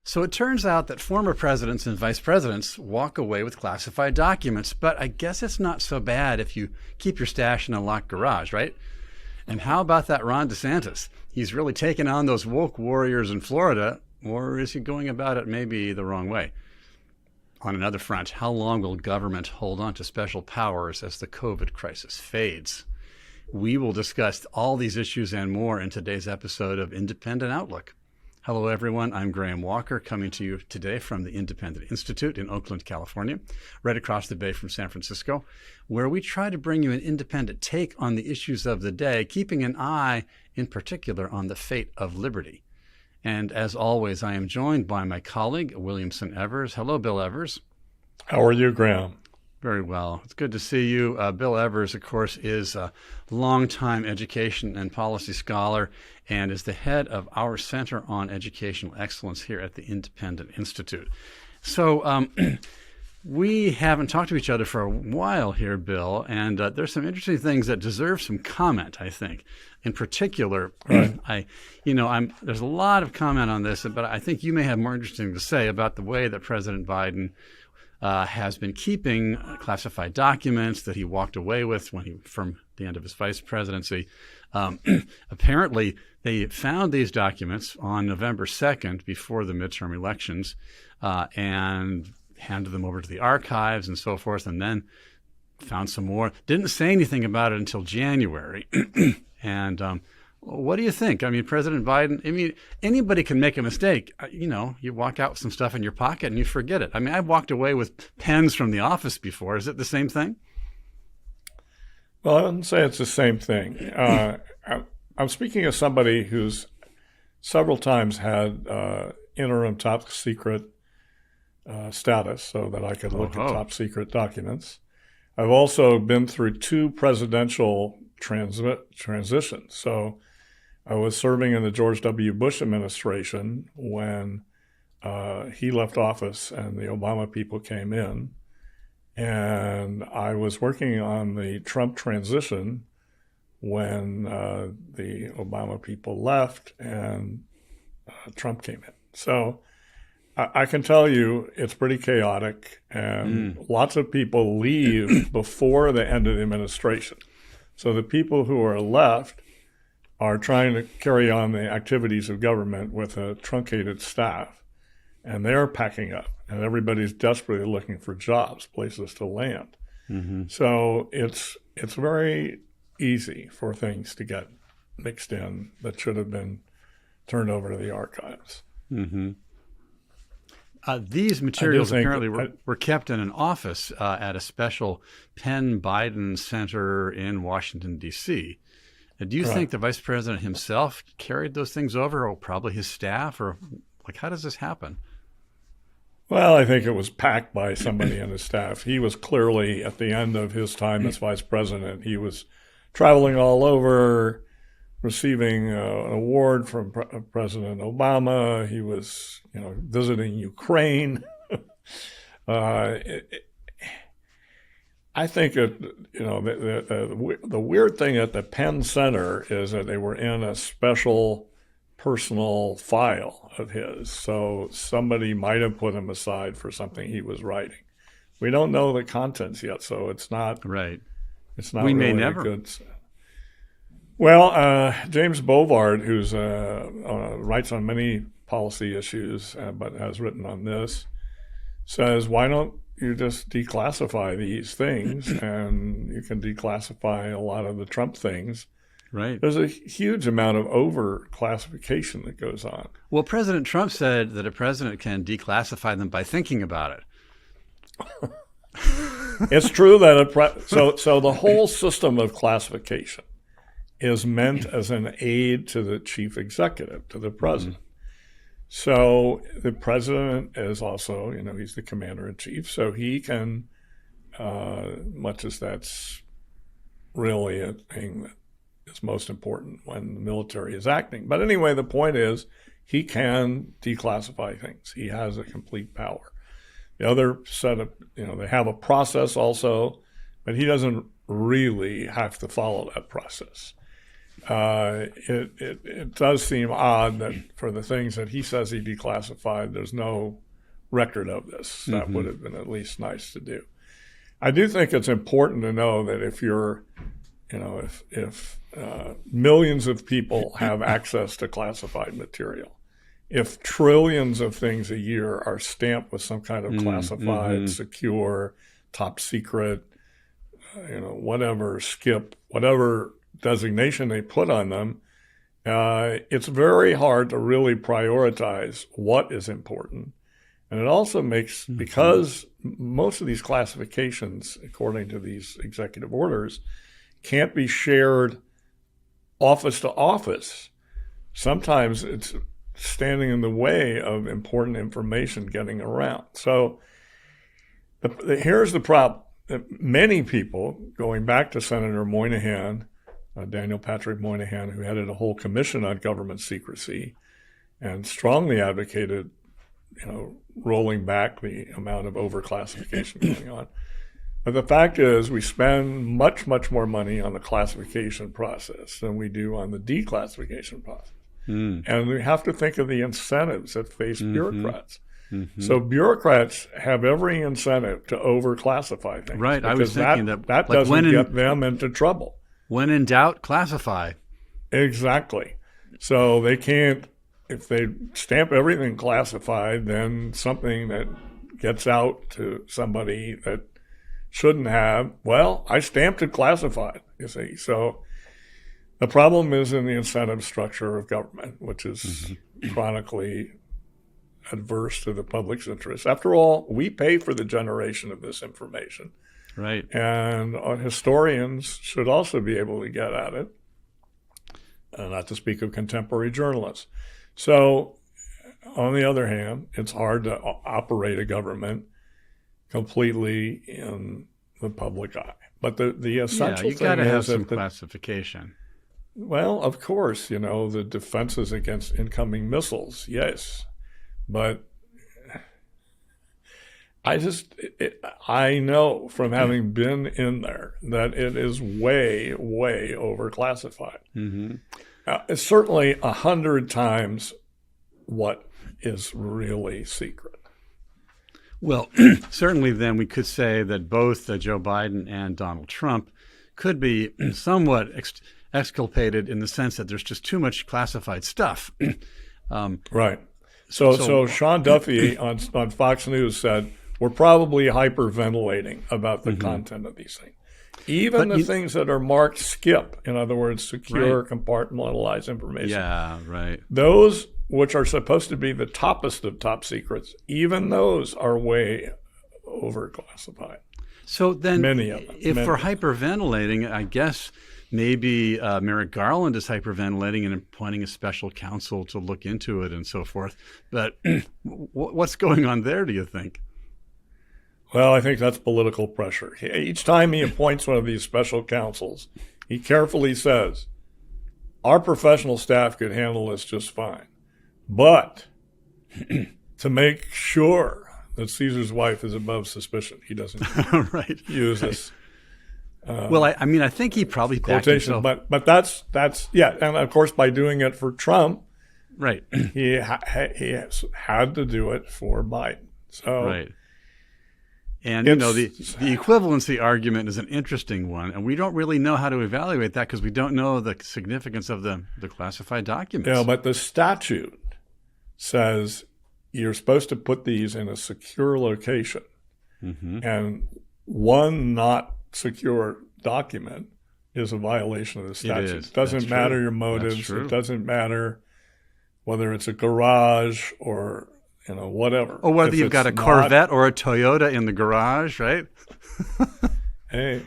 So it turns out that former presidents and vice presidents walk away with classified documents, but I guess it's not so bad if you keep your stash in a locked garage, right? And how about that Ron DeSantis? He's really taken on those woke warriors in Florida, or is he going about it maybe the wrong way? On another front, how long will government hold on to special powers as the COVID crisis fades? We will discuss all these issues and more in today's episode of Independent Outlook. Hello, everyone. I'm Graham Walker, coming to you today from the Independent Institute in Oakland, California, right across the bay from San Francisco, where we try to bring you an independent take on the issues of the day, keeping an eye in particular on the fate of liberty. And as always, I am joined by my colleague, Williamson Evers. Hello, Bill Evers. How are you, Graham? Very well. It's good to see you. Bill Evers, of course, is a longtime education and policy scholar and is the head of our Center on Educational Excellence here at the Independent Institute. So we haven't talked to each other for a while here, Bill, and there's some interesting things that deserve some comment, I think. In particular, right. There's a lot of comment on this, but I think you may have more interesting to say about the way that President Biden has been keeping classified documents that he walked away with from the end of his vice presidency. Apparently, they found these documents on November 2nd before the midterm elections and handed them over to the archives and so forth, and then found some more. Didn't say anything about it until January. And what do you think? I mean, President Biden, anybody can make a mistake. You walk out with some stuff in your pocket and you forget it. I mean, I've walked away with pens from the office before. Is it the same thing? Well, I wouldn't say it's the same thing. I'm speaking as somebody who's several times had interim top secret status so that I could look at top secret documents. I've also been through two presidential transitions. So I was serving in the George W. Bush administration when he left office and the Obama people came in. And I was working on the Trump transition when the Obama people left and Trump came in. So I can tell you it's pretty chaotic, and lots of people leave before the end of the administration. So the people who are left are trying to carry on the activities of government with a truncated staff, and they're packing up, and everybody's desperately looking for jobs, places to land. Mm-hmm. So it's very easy for things to get mixed in that should have been turned over to the archives. Mm-hmm. These materials apparently were kept in an office at a special Penn Biden Center in Washington, D.C. Do you think the vice president himself carried those things over, or probably his staff, or how does this happen? Well, I think it was packed by somebody in his staff. He was clearly, at the end of his time as vice president, he was traveling all over, receiving an award from President Obama. He was, visiting Ukraine. I think the weird thing at the Penn Center is that they were in a special personal file of his. So somebody might have put him aside for something he was writing. We don't know the contents yet, so it's not right. It's not. We really may never. Good. Well, James Bovard, who's writes on many policy issues, but has written on this, says, why don't you just declassify these things, and you can declassify a lot of the Trump things. Right. There's a huge amount of over-classification that goes on. Well, President Trump said that a president can declassify them by thinking about it. It's true that so the whole system of classification is meant as an aid to the chief executive, to the president. Mm-hmm. So the president is also, he's the commander-in-chief, so he can, much as that's really a thing that is most important when the military is acting. But anyway, the point is he can declassify things. He has a complete power. The other set of, they have a process also, but he doesn't really have to follow that process. it does seem odd that for the things that he says he declassified, there's no record of this. That would have been at least nice to do. I do think it's important to know that if you're, if millions of people have access to classified material, if trillions of things a year are stamped with some kind of classified, secure, top secret, whatever, skip, whatever designation they put on them, it's very hard to really prioritize what is important. And it also makes, because most of these classifications, according to these executive orders, can't be shared office to office. Sometimes it's standing in the way of important information getting around. So here's the problem. Many people, going back to Senator Moynihan, Daniel Patrick Moynihan, who headed a whole commission on government secrecy and strongly advocated, rolling back the amount of overclassification going on. But the fact is we spend much, much more money on the classification process than we do on the declassification process. And we have to think of the incentives that face bureaucrats. So bureaucrats have every incentive to overclassify things. Right. I was thinking that doesn't get them into trouble. When in doubt, classify. Exactly. So they can't, if they stamp everything classified, then something that gets out to somebody that shouldn't have, well, I stamped it classified, you see. So the problem is in the incentive structure of government, which is chronically adverse to the public's interest. After all, we pay for the generation of this information. Right. And historians should also be able to get at it, not to speak of contemporary journalists. So, on the other hand, it's hard to operate a government completely in the public eye. But the essential you got to have some that classification. Well, of course, the defenses against incoming missiles, yes. But I know from having been in there that it is way, way overclassified. It's certainly 100 times what is really secret. Well, certainly then we could say that both Joe Biden and Donald Trump could be somewhat exculpated in the sense that there's just too much classified stuff. Right. So Sean Duffy on Fox News said, we're probably hyperventilating about the content of these things. Even the things that are marked skip, in other words, secure, compartmentalized information. Yeah, right. Those which are supposed to be the toppest of top secrets, even those are way overclassified. So then, many of them. If we're hyperventilating, I guess maybe Merrick Garland is hyperventilating and appointing a special counsel to look into it and so forth. But what's going on there, do you think? Well, I think that's political pressure. Each time he appoints one of these special counsels, he carefully says, our professional staff could handle this just fine. But to make sure that Caesar's wife is above suspicion, he doesn't use this. Well, I think he probably backed quotation, himself. but that's and of course by doing it for Trump, right, he had to do it for Biden. So right. And, the equivalency argument is an interesting one, and we don't really know how to evaluate that because we don't know the significance of the classified documents. Yeah, but the statute says you're supposed to put these in a secure location, and one not secure document is a violation of the statute. It doesn't matter your motives. It doesn't matter whether it's a garage or whatever. Or whether you've got a Corvette or a Toyota in the garage, right? Hey,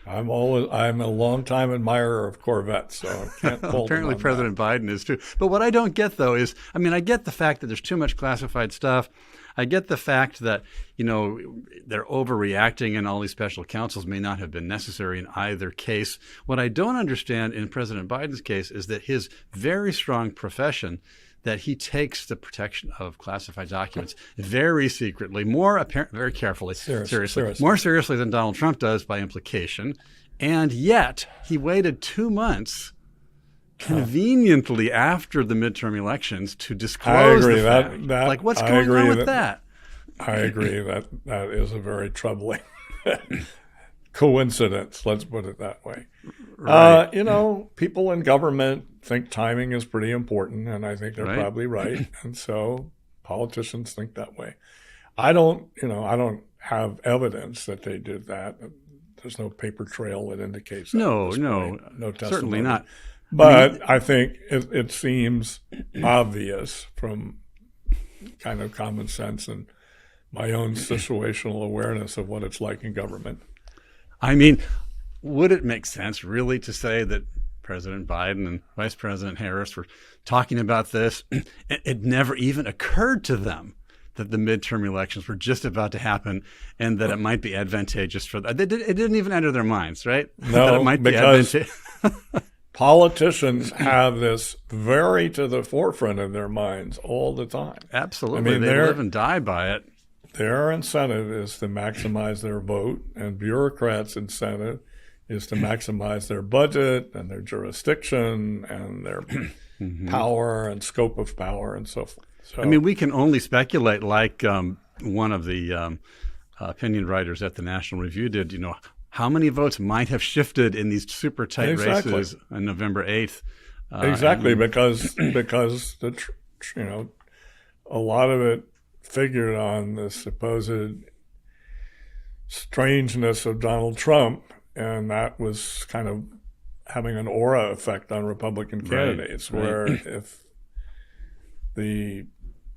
I'm a long-time admirer of Corvettes, so I can't fault Apparently President Biden is too. But what I don't get, though, is, I get the fact that there's too much classified stuff. I get the fact that, they're overreacting and all these special counsels may not have been necessary in either case. What I don't understand in President Biden's case is that his very strong profession that he takes the protection of classified documents very secretly, very carefully, seriously, more seriously than Donald Trump does by implication. And yet he waited 2 months conveniently after the midterm elections to disclose the fact. Like, what's going on with that? I agree that is a very troubling coincidence. Let's put it that way. Right. People in government think timing is pretty important, and I think they're probably right. And so politicians think that way. I don't have evidence that they did that. There's no paper trail that indicates that. No testimony. Certainly not. But I think it seems obvious from kind of common sense and my own situational awareness of what it's like in government. I mean, would it make sense really to say that President Biden and Vice President Harris were talking about this? It never even occurred to them that the midterm elections were just about to happen and that it might be advantageous for them. It didn't even enter their minds, right? No, that it might be because politicians have this very to the forefront of their minds all the time. Absolutely. They live and die by it. Their incentive is to maximize their vote, and bureaucrats' incentive is to maximize their budget and their jurisdiction and their power and scope of power and so forth. So, I mean, we can only speculate, like one of the opinion writers at the National Review did, how many votes might have shifted in these super tight races on November 8th. Exactly, because a lot of it figured on the supposed strangeness of Donald Trump, and that was kind of having an aura effect on Republican candidates, where if the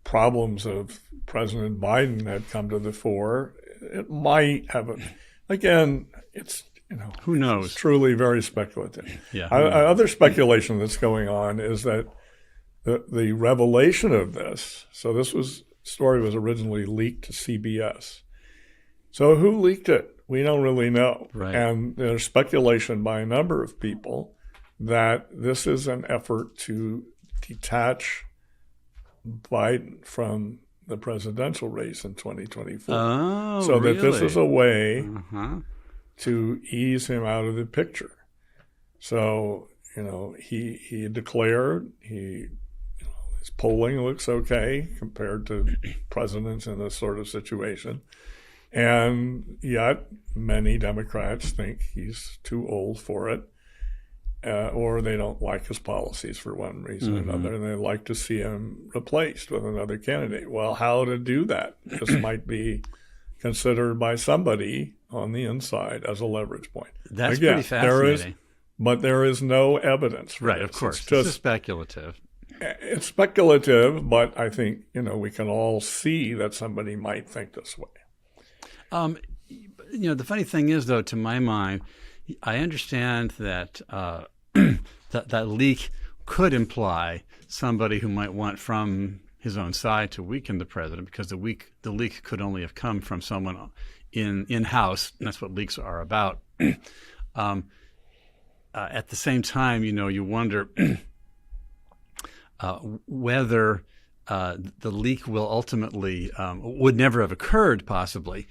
problems of President Biden had come to the fore, it might have again, it's who knows? It's truly very speculative. Yeah. Other speculation that's going on is that the revelation of this. So this story was originally leaked to CBS. So who leaked it? We don't really know. Right. And there's speculation by a number of people that this is an effort to detach Biden from the presidential race in 2024. Oh, so really? that this is a way to ease him out of the picture. So, he declared his polling looks okay compared to presidents in this sort of situation. And yet many Democrats think he's too old for it, or they don't like his policies for one reason or another, and they like to see him replaced with another candidate. Well, how to do that? This might be considered by somebody on the inside as a leverage point. That's pretty fascinating. There is no evidence for right, this. Of course. It's just speculative. It's speculative, but I think, we can all see that somebody might think this way. The funny thing is, though, to my mind, I understand that that leak could imply somebody who might want from his own side to weaken the president, because the leak could only have come from someone in-house, and that's what leaks are about. At the same time, you wonder whether the leak will ultimately would never have occurred, possibly,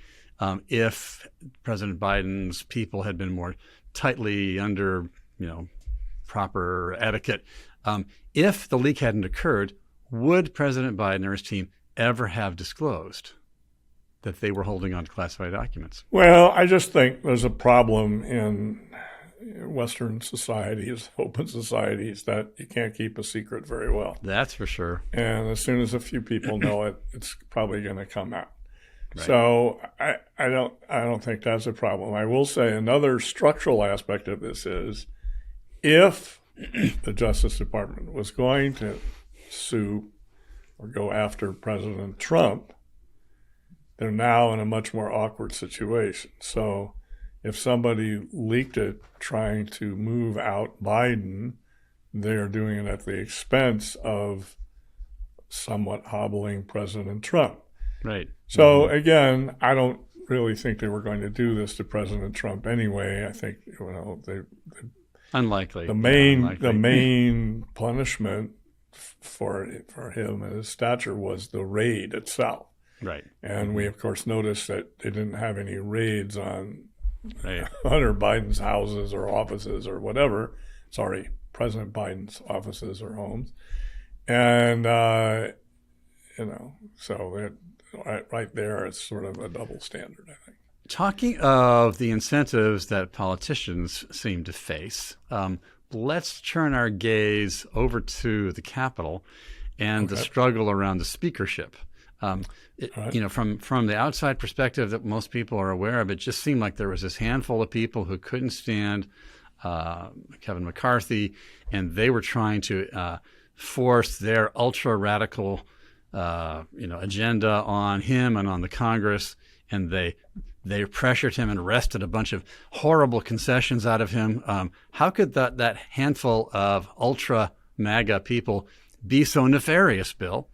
if President Biden's people had been more tightly under, proper etiquette. If the leak hadn't occurred, would President Biden or his team ever have disclosed that they were holding on to classified documents? Well, I just think there's a problem in Western societies, open societies, that you can't keep a secret very well. That's for sure. And as soon as a few people know it, it's probably going to come out. Right. So I don't think that's a problem. I will say another structural aspect of this is, if the Justice Department was going to sue or go after President Trump, they're now in a much more awkward situation. So if somebody leaked it trying to move out Biden, they're doing it at the expense of somewhat hobbling President Trump. Right. So again, I don't really think they were going to do this to President Trump anyway. I think unlikely. The main punishment for him and his stature was the raid itself. Right. And we of course noticed that they didn't have any raids on Hunter Biden's houses or offices or whatever. Sorry, President Biden's offices or homes. And, so right there, it's sort of a double standard, I think. Talking of the incentives that politicians seem to face, let's turn our gaze over to the Capitol and the struggle around the speakership. From the outside perspective that most people are aware of, it just seemed like there was this handful of people who couldn't stand Kevin McCarthy, and they were trying to force their ultra-radical agenda on him and on the Congress, and they pressured him and wrested a bunch of horrible concessions out of him. How could that handful of ultra-MAGA people be so nefarious, Bill?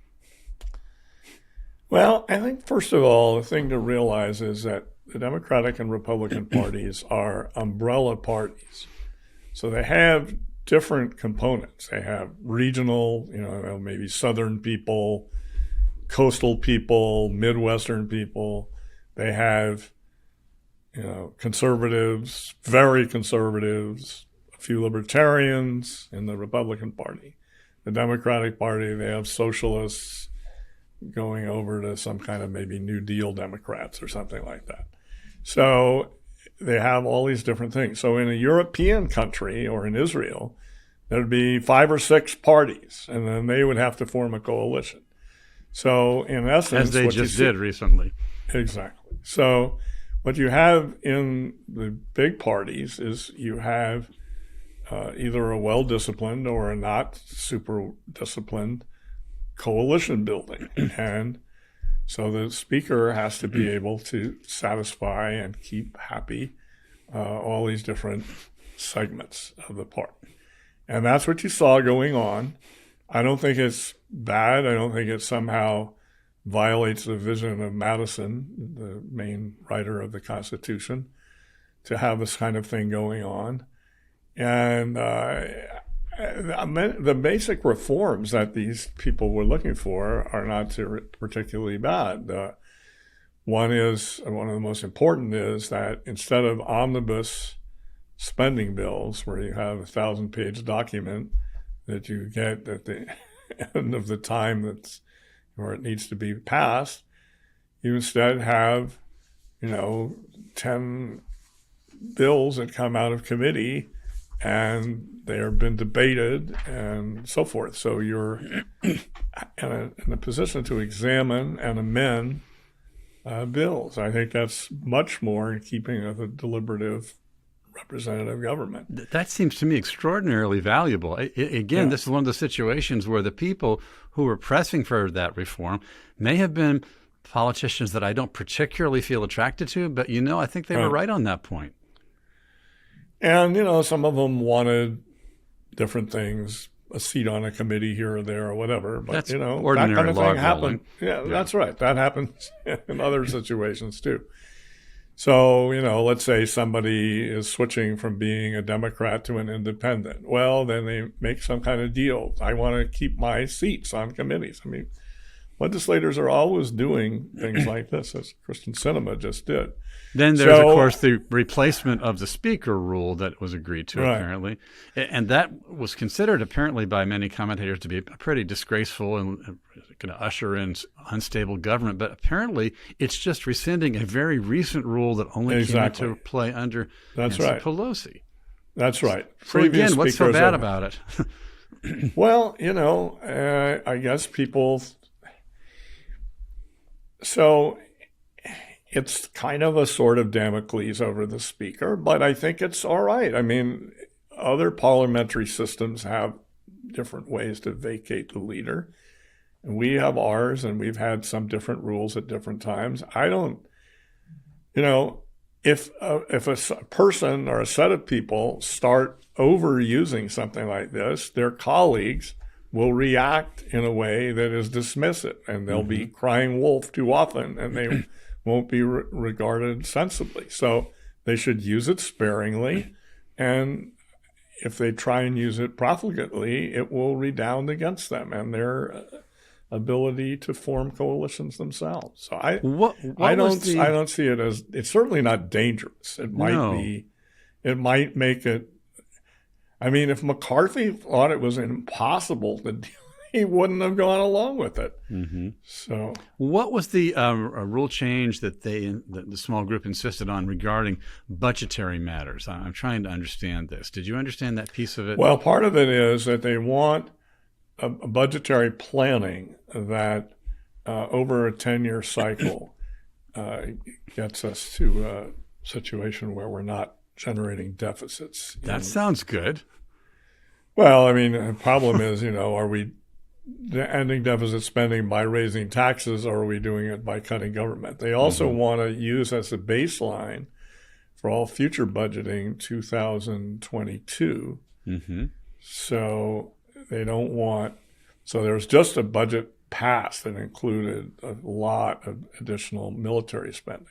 Well, I think, first of all, the thing to realize is that the Democratic and Republican parties are umbrella parties. So they have different components. They have regional, maybe Southern people, coastal people, Midwestern people. They have, conservatives, very conservatives, a few libertarians in the Republican Party. The Democratic Party, they have socialists going over to some kind of maybe New Deal Democrats or something like that. So they have all these different things. So in a European country or in Israel, there'd be 5 or 6 parties, and then they would have to form a coalition. So in essence, as they just did recently. Exactly. So what you have in the big parties is you have either a well-disciplined or a not super disciplined coalition building. And so the speaker has to be able to satisfy and keep happy all these different segments of the party. And that's what you saw going on. I don't think it's bad. I don't think it somehow violates the vision of Madison, the main writer of the Constitution, to have this kind of thing going on. And the basic reforms that these people were looking for are not particularly bad. One of the most important is that instead of omnibus spending bills, where you have a 1,000-page document that you get at the end of the time where it needs to be passed, you instead have, 10 bills that come out of committee and they have been debated and so forth. So you're in a position to examine and amend bills. I think that's much more in keeping with a deliberative representative government. That seems to me extraordinarily valuable. Again, This is one of the situations where the people who were pressing for that reform may have been politicians that I don't particularly feel attracted to, but I think they were right on that point. And, some of them wanted different things, a seat on a committee here or there or whatever. But, that's that ordinary kind of thing happened. Yeah, that's right. That happens in other situations too. So, let's say somebody is switching from being a Democrat to an independent. Well, then they make some kind of deal. I want to keep my seats on committees. I mean, legislators are always doing things like this, as Kristen Sinema just did. Then there's, of course, the replacement of the speaker rule that was agreed to, apparently. And that was considered, apparently, by many commentators to be pretty disgraceful and going to usher in unstable government. But apparently, it's just rescinding a very recent rule that only came into play under Nancy Pelosi. That's right. So again, what's so bad about it? Well, I guess people... So it's kind of a sort of Damocles over the speaker, but I think it's all right. I mean, other parliamentary systems have different ways to vacate the leader. And we have ours, and we've had some different rules at different times. I don't, if a person or a set of people start overusing something like this, their colleagues will react in a way that is dismissive, and they'll be crying wolf too often, and they won't be regarded sensibly. So they should use it sparingly, and if they try and use it profligately, it will redound against them and their ability to form coalitions themselves. So I don't see it as, it's certainly not dangerous. It might be, it might make it, I mean, if McCarthy thought it was impossible to deal, he wouldn't have gone along with it. Mm-hmm. So, what was the rule change that the small group insisted on regarding budgetary matters? I'm trying to understand this. Did you understand that piece of it? well, part of it is that they want a budgetary planning that over a 10-year cycle gets us to a situation where we're not generating deficits. That sounds good. Well, I mean, the problem is, are we ending deficit spending by raising taxes, or are we doing it by cutting government? They also want to use as a baseline for all future budgeting 2022. Mm-hmm. So they don't want, so there's just a budget passed that included a lot of additional military spending.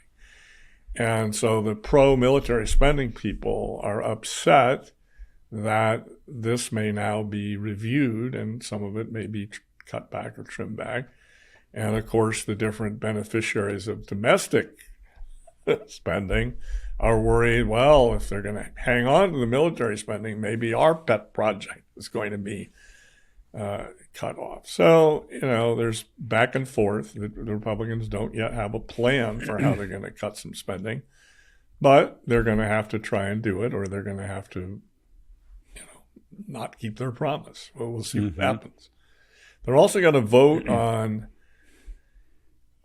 And so the pro-military spending people are upset that this may now be reviewed and some of it may be cut back or trimmed back. And of course, the different beneficiaries of domestic spending are worried, well, if they're going to hang on to the military spending, maybe our pet project is going to be cut off. So, there's back and forth. The Republicans don't yet have a plan for how they're going to cut some spending, but they're going to have to try and do it, or they're going to have to, not keep their promise. Well, we'll see what happens. They're also going to vote on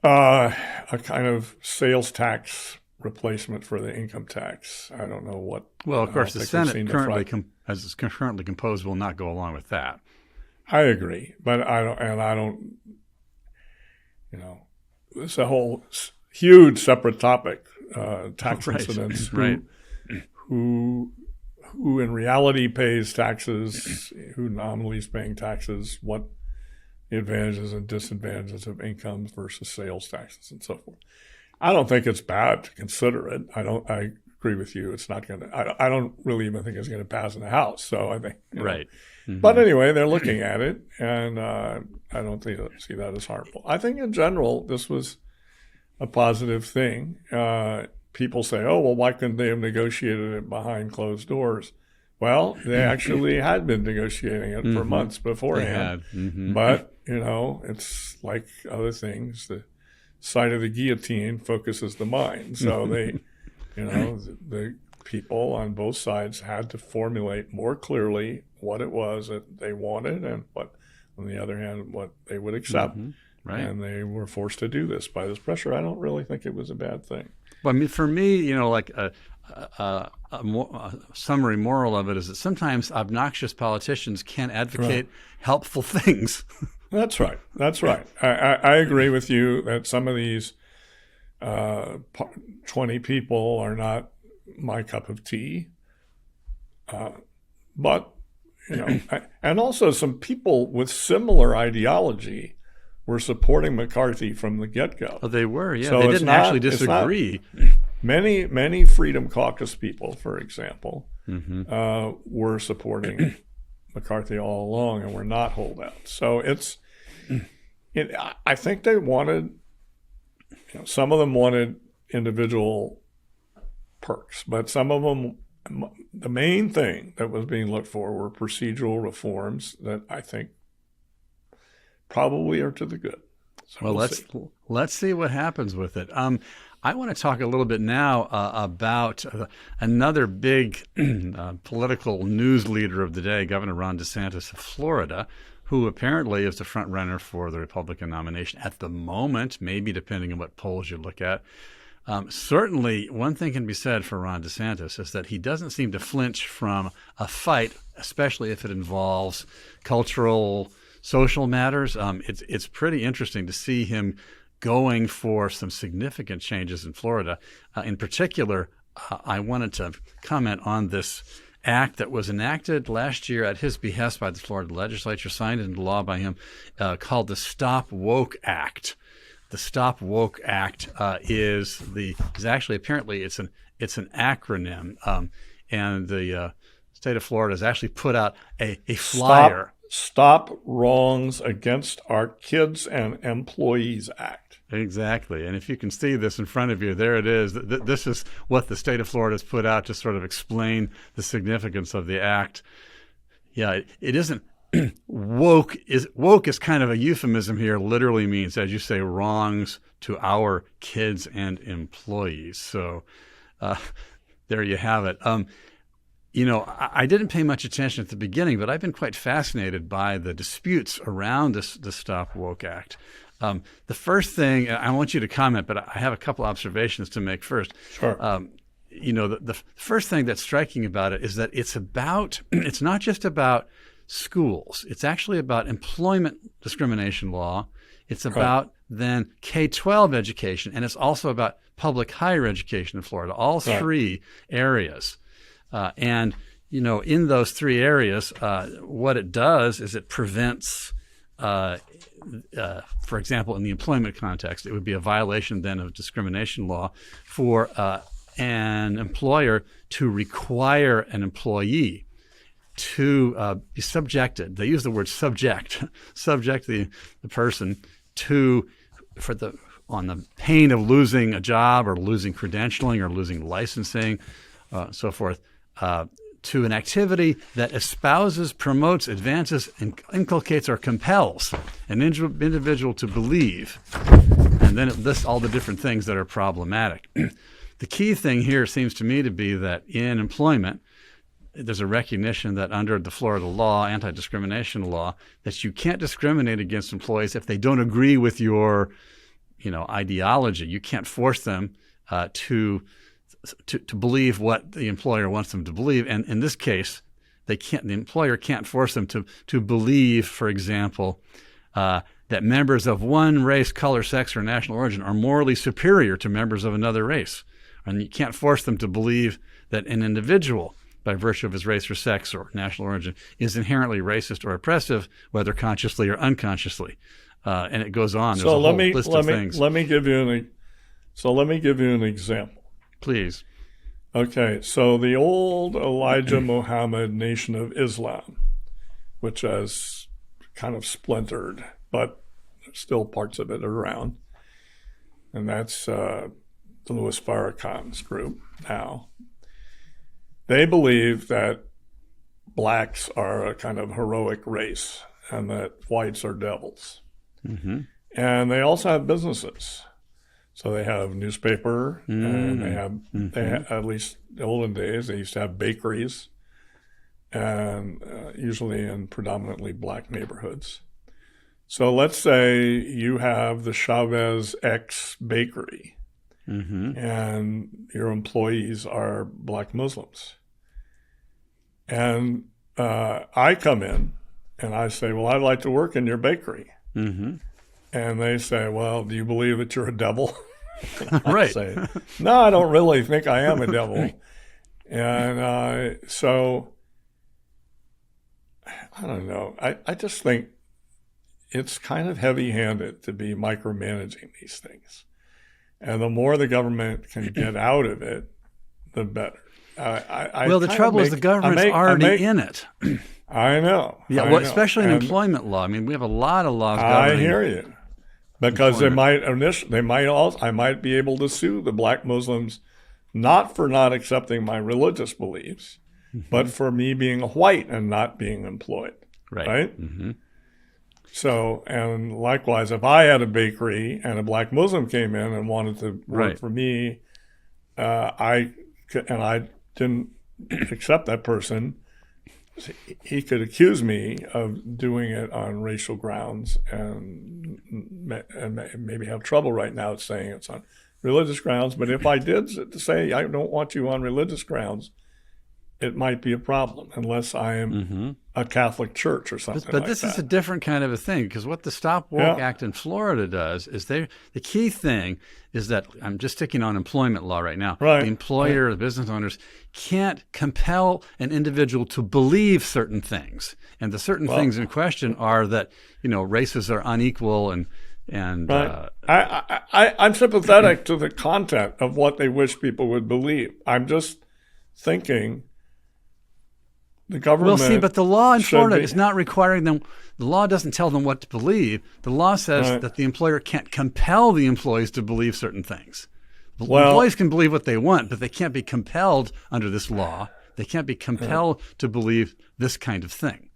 a kind of sales tax replacement for the income tax. I don't know what. Well, of course, the Senate currently, as it's currently composed, will not go along with that. I agree, but I don't. It's a whole huge separate topic. Tax incidents. Who in reality pays taxes? Who nominally is paying taxes? What the advantages and disadvantages of income versus sales taxes and so forth. I don't think it's bad to consider it. I agree with you. It's not going to. I don't really even think it's going to pass in the House. So I think right. Mm-hmm. But anyway, they're looking at it, and I don't see that as harmful. I think in general this was a positive thing. People say, "Oh, well, why couldn't they have negotiated it behind closed doors?" Well, they actually had been negotiating it for months beforehand. But it's like other things. The sight of the guillotine focuses the mind. So they, the people on both sides had to formulate more clearly what it was that they wanted and what, on the other hand, what they would accept. Right. And they were forced to do this by this pressure. I don't really think it was a bad thing. Well, I mean, for me, like a summary moral of it is that sometimes obnoxious politicians can advocate helpful things. That's right. That's right. I agree with you that some of these 20 people are not my cup of tea. But, and also some people with similar ideology were supporting McCarthy from the get-go. Oh, they were, yeah. So they didn't actually disagree. Many Freedom Caucus people, for example, were supporting McCarthy all along and were not holdouts. So I think they wanted, some of them wanted individual perks, but some of them, the main thing that was being looked for were procedural reforms that I think probably are to the good. So well, let's see what happens with it. I want to talk a little bit now about another big political news leader of the day, Governor Ron DeSantis of Florida, who apparently is the front runner for the Republican nomination at the moment, maybe depending on what polls you look at. Certainly, one thing can be said for Ron DeSantis is that he doesn't seem to flinch from a fight, especially if it involves cultural, social matters. It's pretty interesting to see him going for some significant changes in Florida. In particular, I wanted to comment on this act that was enacted last year at his behest by the Florida legislature, signed into law by him, called the Stop Woke Act. The Stop Woke Act is actually apparently it's an acronym, and the state of Florida has actually put out a flyer. Stop Wrongs Against Our Kids and Employees Act. Exactly. And if you can see this in front of you, there it is. This is what the state of Florida has put out to sort of explain the significance of the act. Yeah, it isn't woke is kind of a euphemism here. Literally means, as you say, wrongs to our kids and employees. So there you have it. I didn't pay much attention at the beginning, but I've been quite fascinated by the disputes around the Stop Woke Act. The first thing, I want you to comment, but I have a couple observations to make first. Sure. The first thing that's striking about it is that it's not just about schools. It's actually about employment discrimination law. It's about then K-12 education, and it's also about public higher education in Florida, all three areas. And in those three areas, what it does is it prevents, for example, in the employment context, it would be a violation then of discrimination law for an employer to require an employee to be subjected. They use the word subject the person on the pain of losing a job or losing credentialing or losing licensing, so forth, to an activity that espouses, promotes, advances, inculcates, or compels an individual to believe. And then it lists all the different things that are problematic. The key thing here seems to me to be that in employment, there's a recognition that under the Florida law, anti-discrimination law, that you can't discriminate against employees if they don't agree with your, ideology. You can't force them to believe what the employer wants them to believe. And in this case, the employer can't force them to believe, for example, that members of one race, color, sex, or national origin are morally superior to members of another race. And you can't force them to believe that an individual, by virtue of his race or sex or national origin, is inherently racist or oppressive, whether consciously or unconsciously. And it goes on. There's a whole list of things. Let me give you an example. Please. Okay, so the old Elijah Muhammad Nation of Islam, which has kind of splintered, but still parts of it are around, and that's the Louis Farrakhan's group now. They believe that blacks are a kind of heroic race and that whites are devils. Mm-hmm. And they also have businesses. So they have newspaper, and they have, at least in the olden days, they used to have bakeries, and usually in predominantly black neighborhoods. So let's say you have the Chavez X bakery, and your employees are black Muslims. And I come in and I say, well, I'd like to work in your bakery. Mm-hmm. And they say, well, do you believe that you're a devil? I say, no, I don't really think I am a devil. And so, I don't know. I just think it's kind of heavy-handed to be micromanaging these things. And the more the government can get out of it, the better. The trouble is the government's already in it. I know. Yeah, well, especially in employment law. I mean, we have a lot of laws governing. I hear you. Because I might be able to sue the black Muslims, not for not accepting my religious beliefs, but for me being white and not being employed. Right? Mm-hmm. So, and likewise, if I had a bakery and a black Muslim came in and wanted to work for me, I didn't accept that person, he could accuse me of doing it on racial grounds and maybe have trouble right now saying it's on religious grounds. But if I did say I don't want you on religious grounds, it might be a problem unless I am a Catholic church or something like that. But this is a different kind of a thing, because what the Stop Woke Act in Florida does is the key thing is that, I'm just sticking on employment law right now. Right. The employer, the business owners can't compel an individual to believe certain things. And the certain things in question are that, races are unequal and I'm sympathetic to the content of what they wish people would believe. I'm just thinking the government. Well, see, but the law in Florida is not requiring them. The law doesn't tell them what to believe. The law says that the employer can't compel the employees to believe certain things. Employees can believe what they want, but they can't be compelled under this law. They can't be compelled to believe this kind of thing,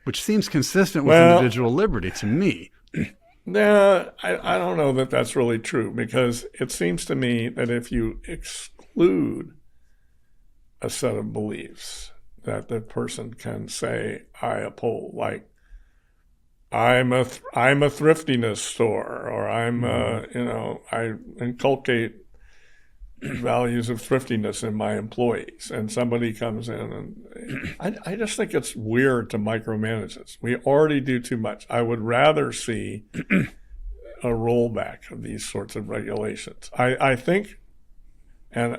which seems consistent with individual liberty to me. No, I don't know that that's really true, because it seems to me that if you exclude a set of beliefs that the person can say, I uphold, like I'm a thriftiness store, or I inculcate values of thriftiness in my employees, and somebody comes in, and I just think it's weird to micromanage this. We already do too much. I would rather see a rollback of these sorts of regulations. I think, and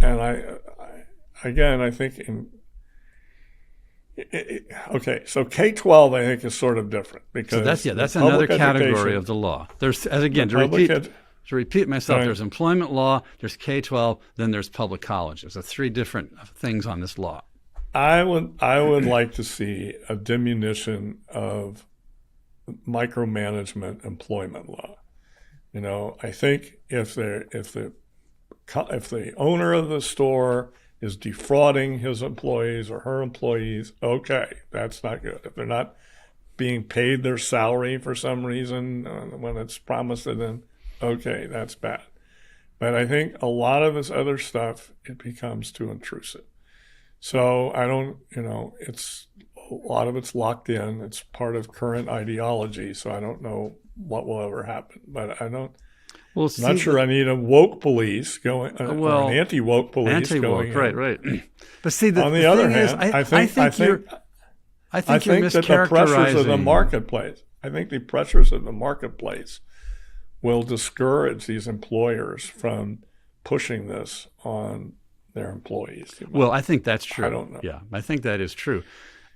I think okay, so K-12 I think is sort of different, because so that's another category of the law. There's, as again, to repeat myself, there's employment law, there's K-12, then there's public colleges. There's three different things on this law. I would like to see a diminution of micromanagement employment law. I think if the owner of the store is defrauding his employees or her employees, okay, that's not good. If they're not being paid their salary for some reason when it's promised to them, okay, that's bad. But I think a lot of this other stuff, it becomes too intrusive. So I don't, it's a lot of it's locked in. It's part of current ideology. So I don't know what will ever happen. But I'm not sure I need a woke police going, or an anti-woke police going. Right. But see, on the other hand, I think you're mischaracterizing that the pressures of the marketplace. I think the pressures of the marketplace will discourage these employers from pushing this on their employees. Well, I think that's true. I don't know. Yeah, I think that is true.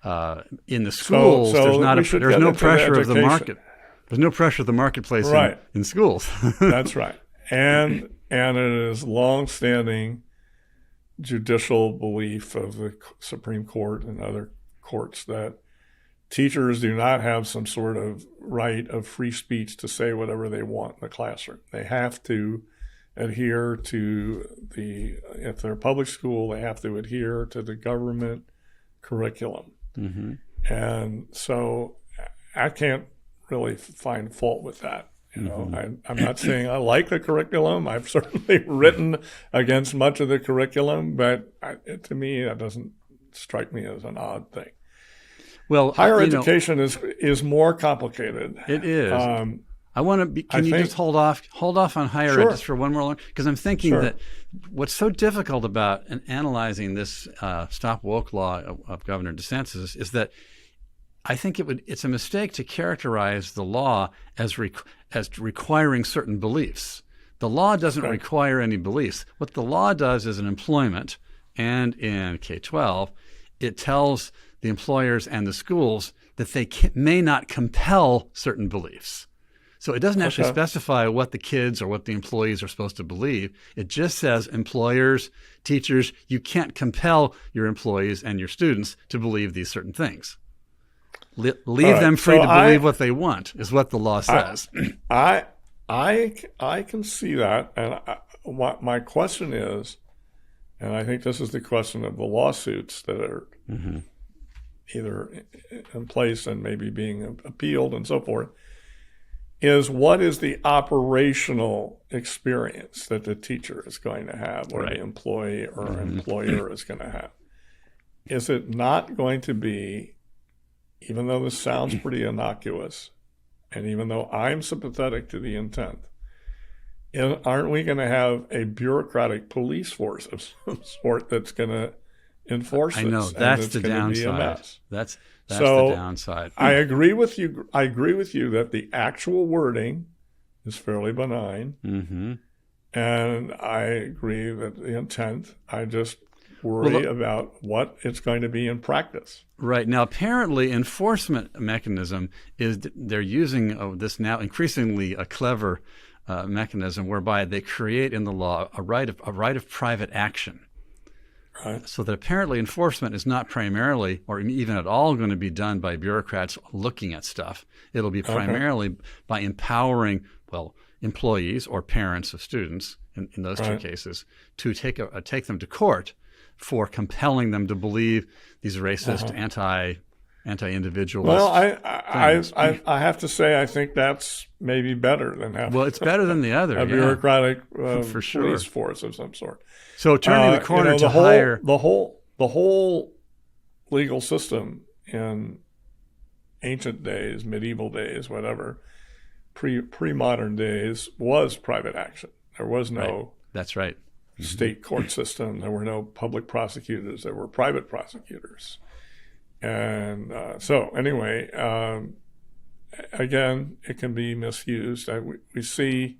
In the schools, there's no pressure of the market. There's no pressure of the marketplace in schools. That's right. And it is long-standing judicial belief of the Supreme Court and other courts that teachers do not have some sort of right of free speech to say whatever they want in the classroom. They have to adhere to if they're a public school, they have to adhere to the government curriculum. Mm-hmm. And so I can't really find fault with that. I'm not saying I like the curriculum. I've certainly written against much of the curriculum, but to me, that doesn't strike me as an odd thing. Well, higher education is more complicated. It is. I want to be. Can you just hold off on higher ed just for one more long? Because I'm thinking that what's so difficult about analyzing this Stop Woke law of Governor DeSantis is that I think it's a mistake to characterize the law as requiring certain beliefs. The law doesn't require any beliefs. What the law does is in employment and in K-12, it tells the employers and the schools that they may not compel certain beliefs. So it doesn't actually specify what the kids or what the employees are supposed to believe. It just says employers, teachers, you can't compel your employees and your students to believe these certain things. Leave them free to believe what they want is what the law says. I can see that. And what my question is, and I think this is the question of the lawsuits that are either in place and maybe being appealed and so forth, is what is the operational experience that the teacher is going to have or the employee or employer is going to have? Is it not going to be, even though this sounds pretty innocuous, and even though I'm sympathetic to the intent, aren't we going to have a bureaucratic police force of some sort that's going to enforce this? I know, that's the downside. That's the downside. I agree with you. I agree with you that the actual wording is fairly benign, and I agree that the intent. I just worry about what it's going to be in practice. Right. Now, apparently, enforcement mechanism is they're using this now increasingly a clever mechanism whereby they create in the law a right of private action. Right. So that apparently enforcement is not primarily or even at all going to be done by bureaucrats looking at stuff. It'll be primarily by empowering, employees or parents of students in those two cases to take them to court for compelling them to believe these racist, anti-individualist. Well, I have to say I think that's maybe better than having. Well, it's better than the other. A bureaucratic for sure. police force of some sort. So turning the corner to hire the whole legal system in ancient days, medieval days, whatever, pre-modern days was private action. There was no. Right. That's right. State court system. There were no public prosecutors. There were private prosecutors. And so anyway, again, it can be misused. We see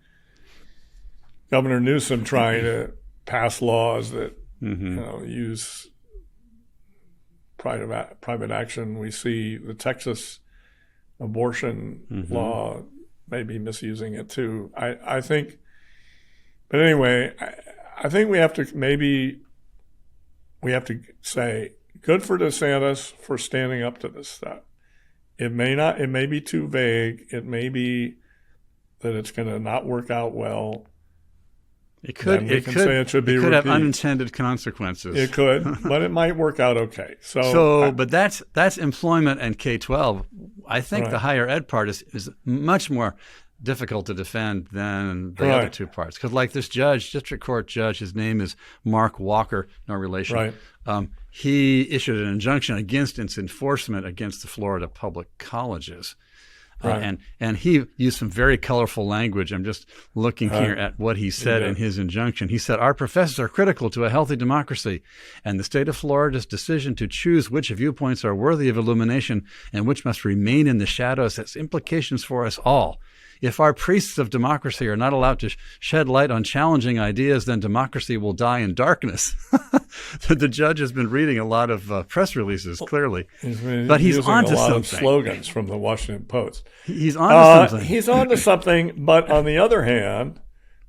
Governor Newsom trying to pass laws that use private action. We see the Texas abortion law maybe misusing it too. I think, but anyway, I think we have to say good for DeSantis for standing up to this stuff. It may be too vague. It may be that it's going to not work out well. It could have unintended consequences. It could, but it might work out okay. But that's employment and K-12. I think the higher ed part is much more difficult to defend than the other two parts. Because like this district court judge, his name is Mark Walker, no relation. Right. He issued an injunction against its enforcement against the Florida public colleges. Right. And he used some very colorful language. I'm just looking here at what he said in his injunction. He said, "Our professors are critical to a healthy democracy, and the state of Florida's decision to choose which viewpoints are worthy of illumination and which must remain in the shadows has implications for us all. If our priests of democracy are not allowed to shed light on challenging ideas, then democracy will die in darkness." The judge has been reading a lot of press releases, clearly. But he's on to something. A lot of slogans from the Washington Post. He's on to something. He's on to something, but on the other hand,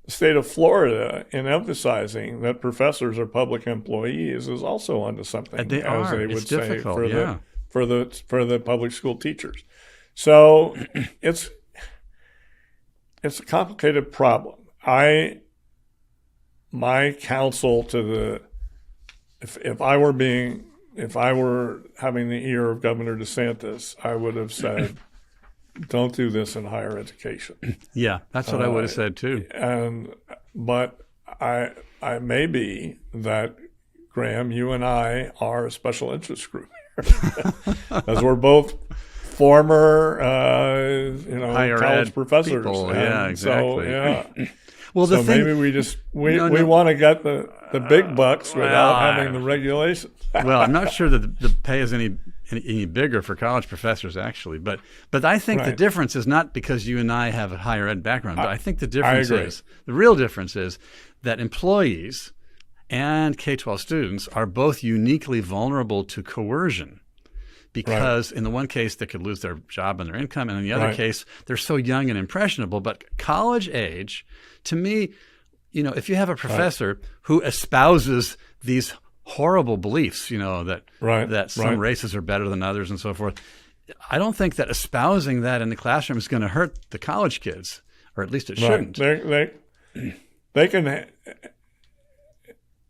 the state of Florida, in emphasizing that professors are public employees, is also on to something, as they would say, for the public school teachers. So it's a complicated problem. My counsel to if I were having the ear of Governor DeSantis, I would have said, don't do this in higher education. Yeah, that's what I would have said too. But I may be that, Graham, you and I are a special interest group here, as we're both former, college professors. People. Yeah, exactly. So, well, maybe we want to get the big bucks without having the regulations. Well, I'm not sure that the pay is any bigger for college professors, actually. But I think the difference is not because you and I have a higher ed background. But I think the real difference is that employees and K-12 students are both uniquely vulnerable to coercion. Because in the one case, they could lose their job and their income, and in the other case, they're so young and impressionable. But college age, to me, if you have a professor who espouses these horrible beliefs, that some races are better than others and so forth, I don't think that espousing that in the classroom is going to hurt the college kids, or at least it shouldn't.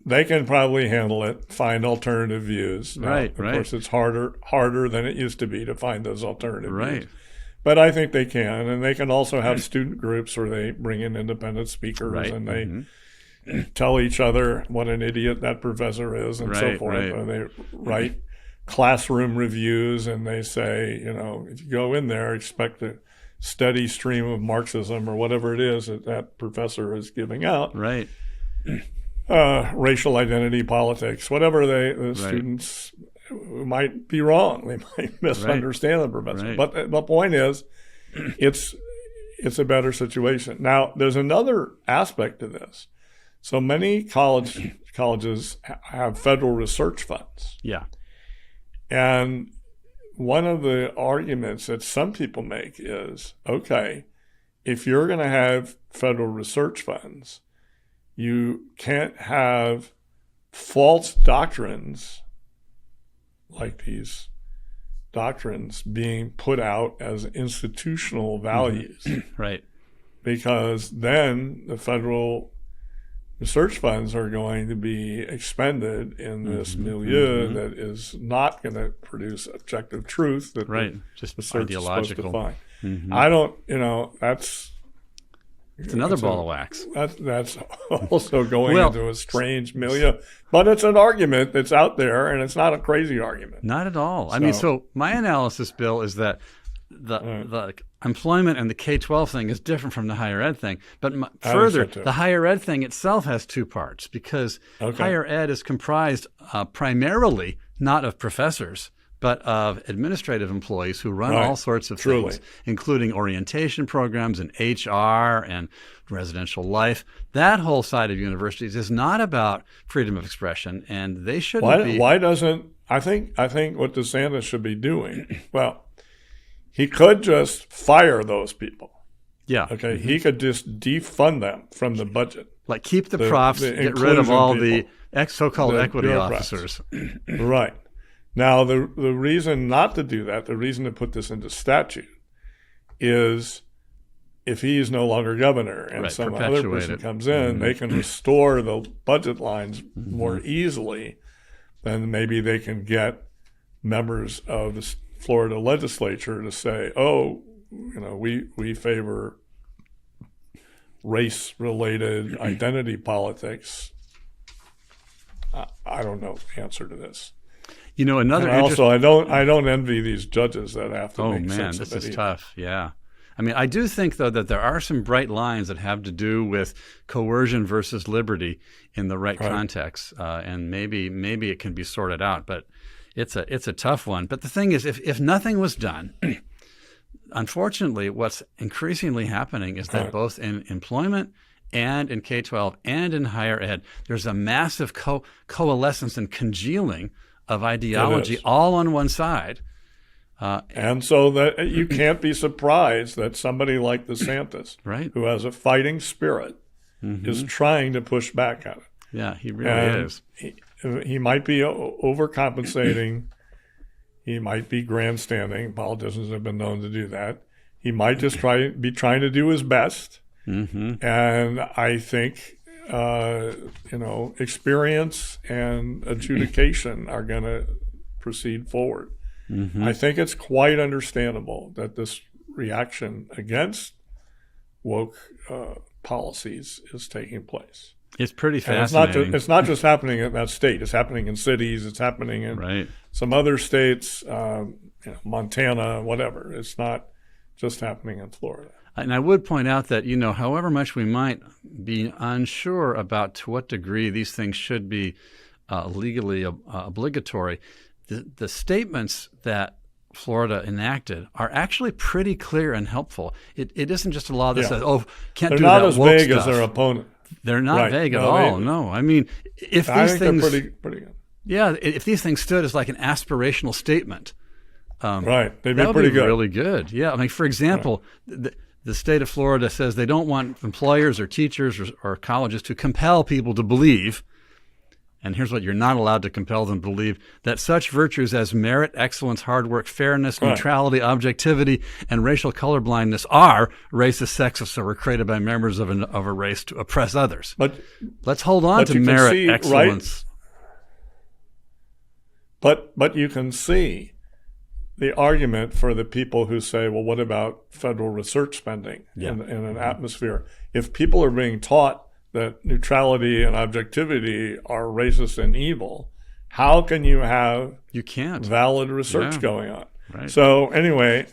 They can probably handle it, find alternative views. Now, of course, it's harder than it used to be to find those alternative views. But I think they can, and they can also have student groups where they bring in independent speakers and they tell each other what an idiot that professor is and so forth. And they write classroom reviews, and they say, if you go in there, expect a steady stream of Marxism or whatever it is that professor is giving out. Right. Racial identity politics, whatever the students might be wrong. They might misunderstand the professor. But the point is, it's a better situation. Now, there's another aspect to this. So many colleges have federal research funds. Yeah. And one of the arguments that some people make is, okay, if you're going to have federal research funds, you can't have false doctrines like these doctrines being put out as institutional values. Right. Because then the federal research funds are going to be expended in this milieu that is not going to produce objective truth that right, the just research ideological. is supposed to find. I don't, It's another ball of wax. That's also going into a strange milieu. But it's an argument that's out there, and it's not a crazy argument. Not at all. I mean, so my analysis, Bill, is that the employment and the K-12 thing is different from the higher ed thing. But further, the higher ed thing itself has two parts, because higher ed is comprised primarily not of professors, but of administrative employees who run all sorts of things, including orientation programs and HR and residential life. That whole side of universities is not about freedom of expression, and they shouldn't be. Why doesn't I think what DeSantis should be doing? Well, he could just fire those people. Yeah. Okay. He could just defund them from the budget. Like keep the profs, get rid of all the so-called equity officers. Right. Now, the reason not to do that, the reason to put this into statute, is if he is no longer governor and some other person comes in, they can restore the budget lines more easily than maybe they can get members of the Florida legislature to say, we favor race-related identity politics. I don't know the answer to this. Another. I don't envy these judges that have to make sense of it. This is tough. Yeah. I mean, I do think, though, that there are some bright lines that have to do with coercion versus liberty in the right context, and maybe it can be sorted out. But it's a tough one. But the thing is, if nothing was done, unfortunately, what's increasingly happening is that both in employment and in K-12 and in higher ed, there's a massive coalescence and congealing of ideology all on one side. And so that you can't be surprised that somebody like DeSantis, who has a fighting spirit, is trying to push back at it. Yeah, he really is. He might be overcompensating. He might be grandstanding. Politicians have been known to do that. He might just be trying to do his best. And I think experience and adjudication are going to proceed forward. I think it's quite understandable that this reaction against woke policies is taking place. It's pretty fascinating. It's not just happening in that state. It's happening in cities. It's happening in some other states, Montana, whatever. It's not just happening in Florida. And I would point out that, however much we might be unsure about to what degree these things should be legally obligatory, the statements that Florida enacted are actually pretty clear and helpful. It isn't just a law that says, can't do that woke stuff. They're not as vague as their opponent. They're not vague at all. No, I mean, if these things, they're pretty good. Yeah, if these things stood as like an aspirational statement, they'd be that would pretty be good. Really good. Yeah, I mean, for example, the state of Florida says they don't want employers or teachers or colleges to compel people to believe, and here's what you're not allowed to compel them to believe, that such virtues as merit, excellence, hard work, fairness, neutrality, objectivity, and racial colorblindness are racist, sexist, or were created by members of a race to oppress others. But let's hold on to merit, excellence. But you can see the argument for the people who say, well, what about federal research spending in an atmosphere? If people are being taught that neutrality and objectivity are racist and evil, how can you have valid research going on? Right. So anyway,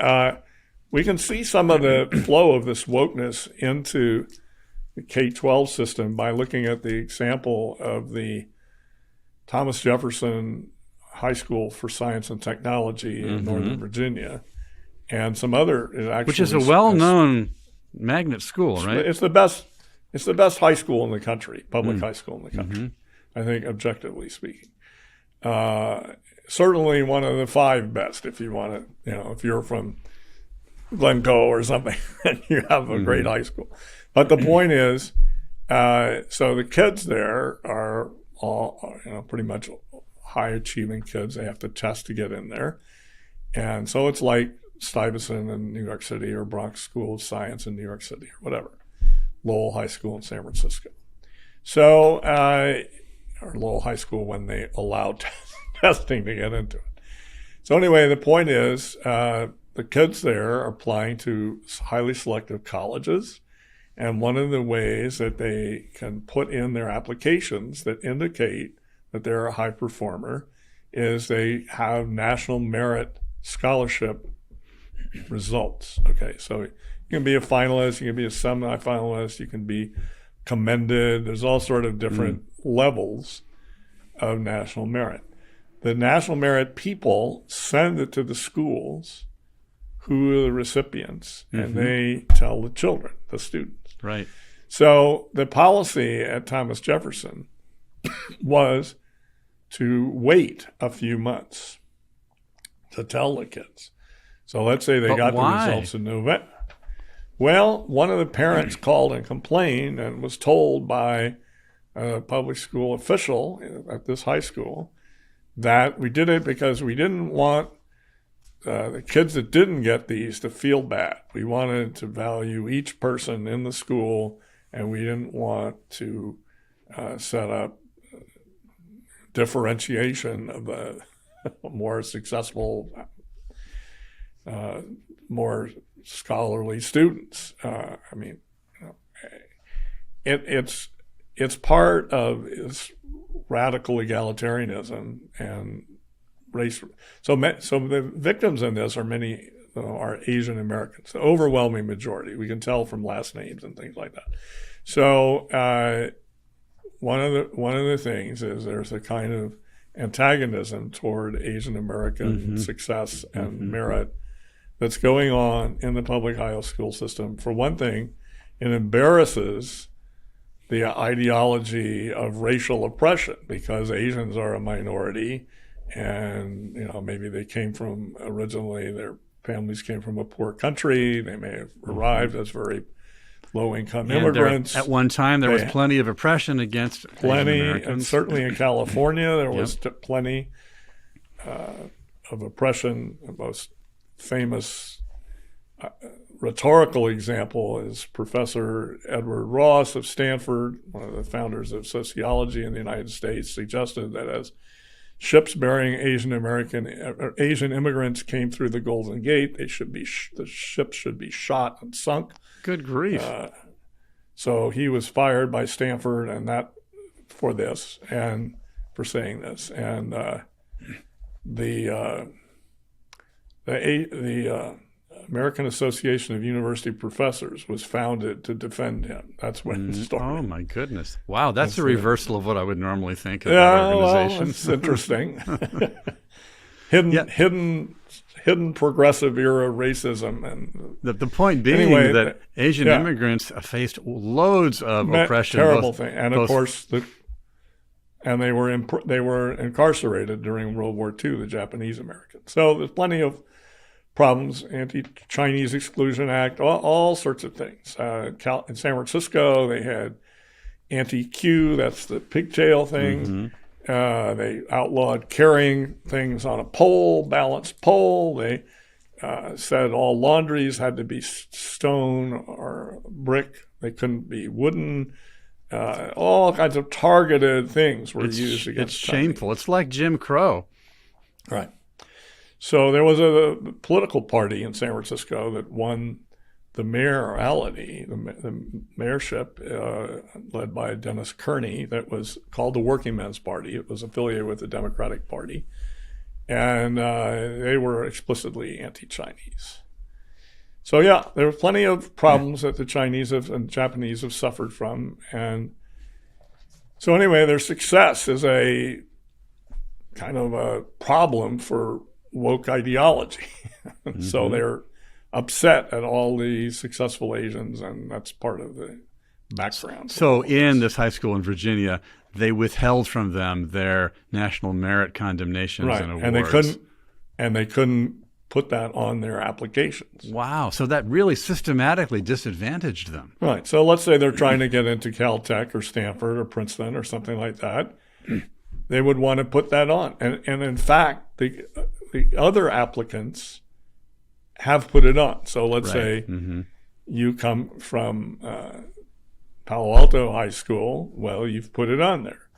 we can see some of the flow of this wokeness into the K-12 system by looking at the example of the Thomas Jefferson High School for Science and Technology in Northern Virginia, and some other, which is a well-known magnet school, right? It's the best high school in the country, public high school in the country. I think, objectively speaking, certainly one of the 5 best. If you want to, if you're from Glencoe or something, and you have a great high school. But the point is, so the kids there are all, pretty much high achieving kids. They have to test to get in there. And so it's like Stuyvesant in New York City or Bronx School of Science in New York City or whatever, Lowell High School in San Francisco. So, our little high school when they allowed testing to get into it. So anyway, the point is, the kids there are applying to highly selective colleges. And one of the ways that they can put in their applications that indicate that they're a high performer is they have national merit scholarship results. Okay, so you can be a finalist, you can be a semi-finalist, you can be commended. There's all sort of different levels of national merit. The national merit people send it to the schools who are the recipients, and they tell the children, the students. Right. So the policy at Thomas Jefferson was to wait a few months to tell the kids. So let's say they got the results in November. Well, one of the parents called and complained and was told by a public school official at this high school that we did it because we didn't want the kids that didn't get these to feel bad. We wanted to value each person in the school, and we didn't want to set up differentiation of the more successful, more scholarly students. I mean, it's part of its radical egalitarianism and race. So the victims in this are Asian Americans, the overwhelming majority. We can tell from last names and things like that. So one of the things is there's a kind of antagonism toward Asian American success and merit that's going on in the public high school system. For one thing, it embarrasses the ideology of racial oppression because Asians are a minority, and maybe they came from originally their families came from a poor country. They may have arrived as very low-income immigrants. At one time, there was plenty of oppression against Asian Americans. And certainly in California, there was plenty of oppression. The most famous rhetorical example is Professor Edward Ross of Stanford, one of the founders of sociology in the United States, suggested that as ships bearing Asian immigrants came through the Golden Gate, the ships should be shot and sunk. Good grief! So he was fired by Stanford, and that for this and for saying this, and the American Association of University Professors was founded to defend him. That's when it started. Oh my goodness! Wow, that's a reversal of what I would normally think about organizations. Well, it's interesting. Hidden progressive era racism, and the point being that Asian immigrants faced loads of oppression. Terrible thing, and of course and they were incarcerated during World War II, the Japanese Americans. So there's plenty of problems, Anti-Chinese Exclusion Act, all sorts of things. In San Francisco, they had anti-Q, that's the pigtail thing. They outlawed carrying things on a pole, balanced pole. They said all laundries had to be stone or brick. They couldn't be wooden. All kinds of targeted things were used against It's shameful. It's like Jim Crow. Right. So there was a political party in San Francisco that won the mayoralty, the mayorship, led by Dennis Kearney, that was called the Working Men's Party. It was affiliated with the Democratic Party. And they were explicitly anti-Chinese. So yeah, there were plenty of problems that the Chinese and Japanese have suffered from. And so anyway, their success is a kind of a problem for woke ideology. So they're upset at all the successful Asians, and that's part of the background. So in this high school in Virginia, they withheld from them their national merit condemnations and awards. And they couldn't put that on their applications. Wow. So that really systematically disadvantaged them. Right. So let's say they're trying to get into Caltech or Stanford or Princeton or something like that. They would want to put that on. And in fact, the other applicants have put it on. So let's say you come from Palo Alto High School, well, you've put it on there.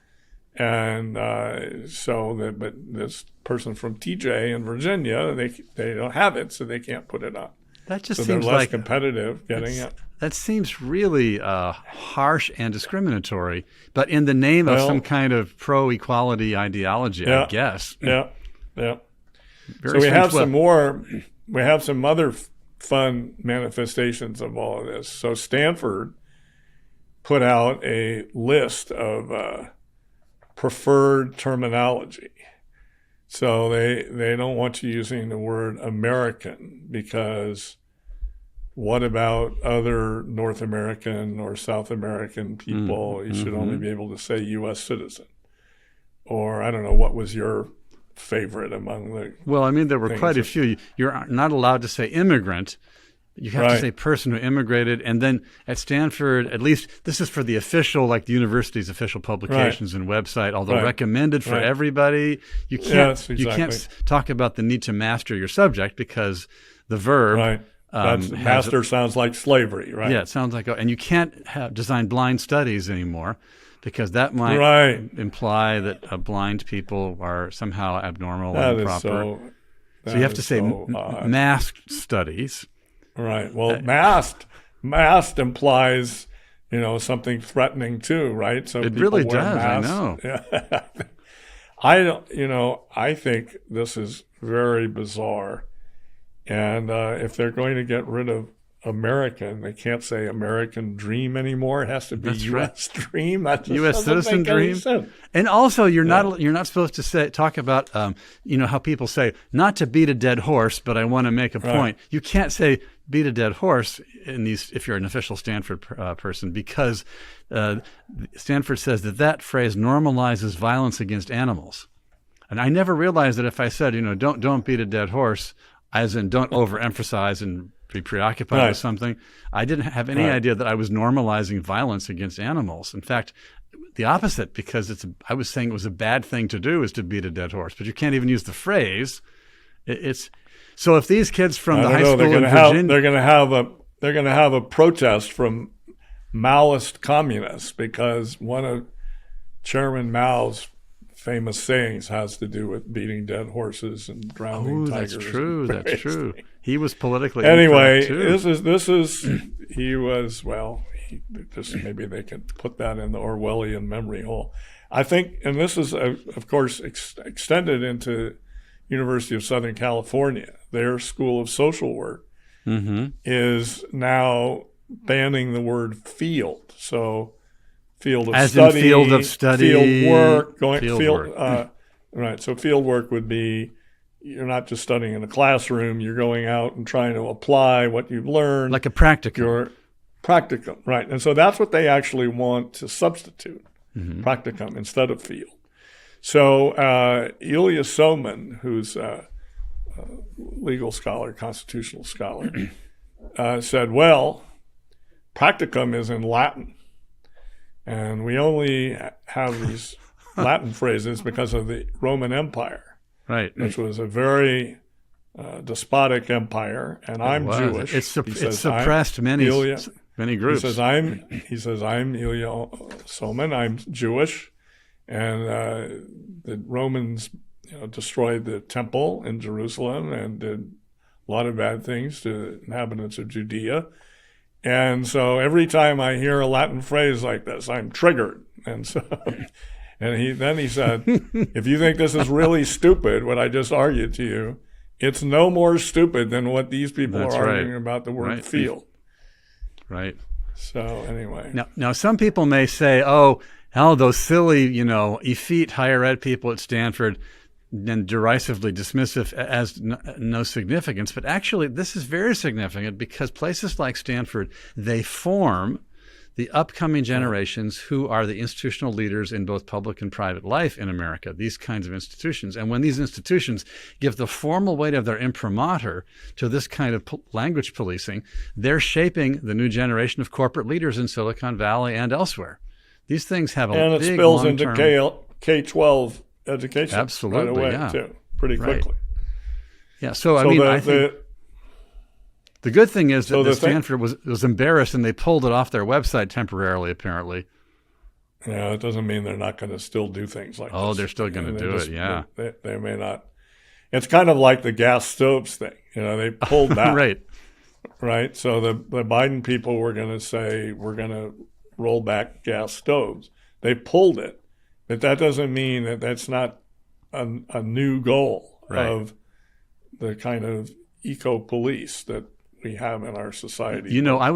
And but this person from TJ in Virginia, they don't have it, so they can't put it on. That just so seems they're less like competitive getting it. That seems really harsh and discriminatory, but in the name of some kind of pro-equality ideology, I guess. Yeah. So Very we have strange. some more. We have some other fun manifestations of all of this. So Stanford put out a list of preferred terminology. So they don't want you using the word American, because what about other North American or South American people? You should only be able to say U.S. citizen. Or I don't know, what was your favorite among the Well, I mean, there were quite a few. You're not allowed to say immigrant. You have to say person who immigrated. And then at Stanford, at least this is for the official, like the university's official publications and website, although recommended for everybody. You can't you can't talk about the need to master your subject, because the verb master sounds like slavery, right? Yeah, it sounds like, and you can't design blind studies anymore, because that might imply that blind people are somehow abnormal and improper. So you have to say masked studies. Right. Well, masked implies, something threatening too, right? So it really does. Masks. I know. Yeah. I think this is very bizarre. And if they're going to get rid of American, they can't say American dream anymore. It has to be U.S. dream. That just U.S. citizen dream. And also, you're not supposed to talk about how people say not to beat a dead horse, but I want to make a point. You can't say beat a dead horse if you're an official Stanford person, because Stanford says that phrase normalizes violence against animals. And I never realized that if I said don't beat a dead horse, as in don't overemphasize and be preoccupied with something, I didn't have any idea that I was normalizing violence against animals. In fact, the opposite, because I was saying it was a bad thing to do, is to beat a dead horse. But you can't even use the phrase. So if these kids from the high school in Virginia, they're going to have a protest from Maoist communists, because one of Chairman Mao's famous sayings has to do with beating dead horses and drowning tigers. That's true. That's true. He was politically anyway. Too. Maybe they can put that in the Orwellian memory hole. I think, and this is of course extended into University of Southern California. Their School of Social Work is now banning the word field. So field of study, field of study, field work, work. So field work would be, you're not just studying in a classroom, you're going out and trying to apply what you've learned. Like a practicum. Your practicum, right. And so that's what they actually want to substitute, practicum instead of field. So Ilya Soman, who's a legal scholar, constitutional scholar, said, well, practicum is in Latin. And we only have these Latin phrases because of the Roman Empire, which was a very despotic empire. And I'm Jewish. It suppressed many groups. He says I'm Ilya Soman. I'm Jewish, and the Romans destroyed the temple in Jerusalem and did a lot of bad things to inhabitants of Judea. And so every time I hear a Latin phrase like this, I'm triggered. And so, then he said, if you think this is really stupid, what I just argued to you, it's no more stupid than what these people are arguing about the word field. Right. So anyway. Now some people may say, oh, those silly, effete higher ed people at Stanford, and derisively dismissive as no significance. But actually, this is very significant, because places like Stanford, they form the upcoming generations who are the institutional leaders in both public and private life in America, these kinds of institutions. And when these institutions give the formal weight of their imprimatur to this kind of language policing, they're shaping the new generation of corporate leaders in Silicon Valley and elsewhere. These things have and big it spills long-term into K-12 education absolutely right away too, pretty quickly. Yeah, so I think The good thing is that So the Stanford was embarrassed and they pulled it off their website temporarily, apparently. Yeah, it doesn't mean they're not going to still do things like this. Oh, they're still going to do it, yeah. They may not. It's kind of like the gas stoves thing. They pulled that. Right. Right? So the Biden people were going to say, we're going to roll back gas stoves. They pulled it. But that doesn't mean that that's not a new goal of the kind of eco-police that we have in our society. I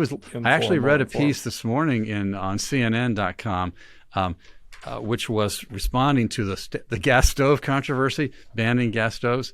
actually read a piece this morning on CNN.com, which was responding to the gas stove controversy, banning gas stoves.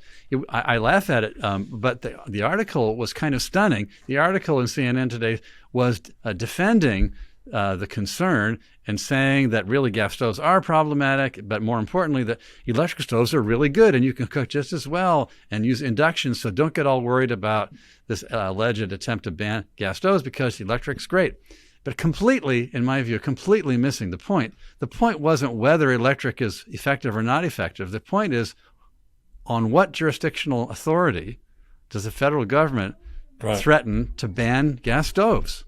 I laugh at it, but the article was kind of stunning. The article in CNN today was defending the concern and saying that really gas stoves are problematic, but more importantly, that electric stoves are really good and you can cook just as well and use induction. So don't get all worried about this alleged attempt to ban gas stoves because electric's great. But completely, in my view, completely missing the point. The point wasn't whether electric is effective or not effective. The point is, on what jurisdictional authority does the federal government threaten to ban gas stoves?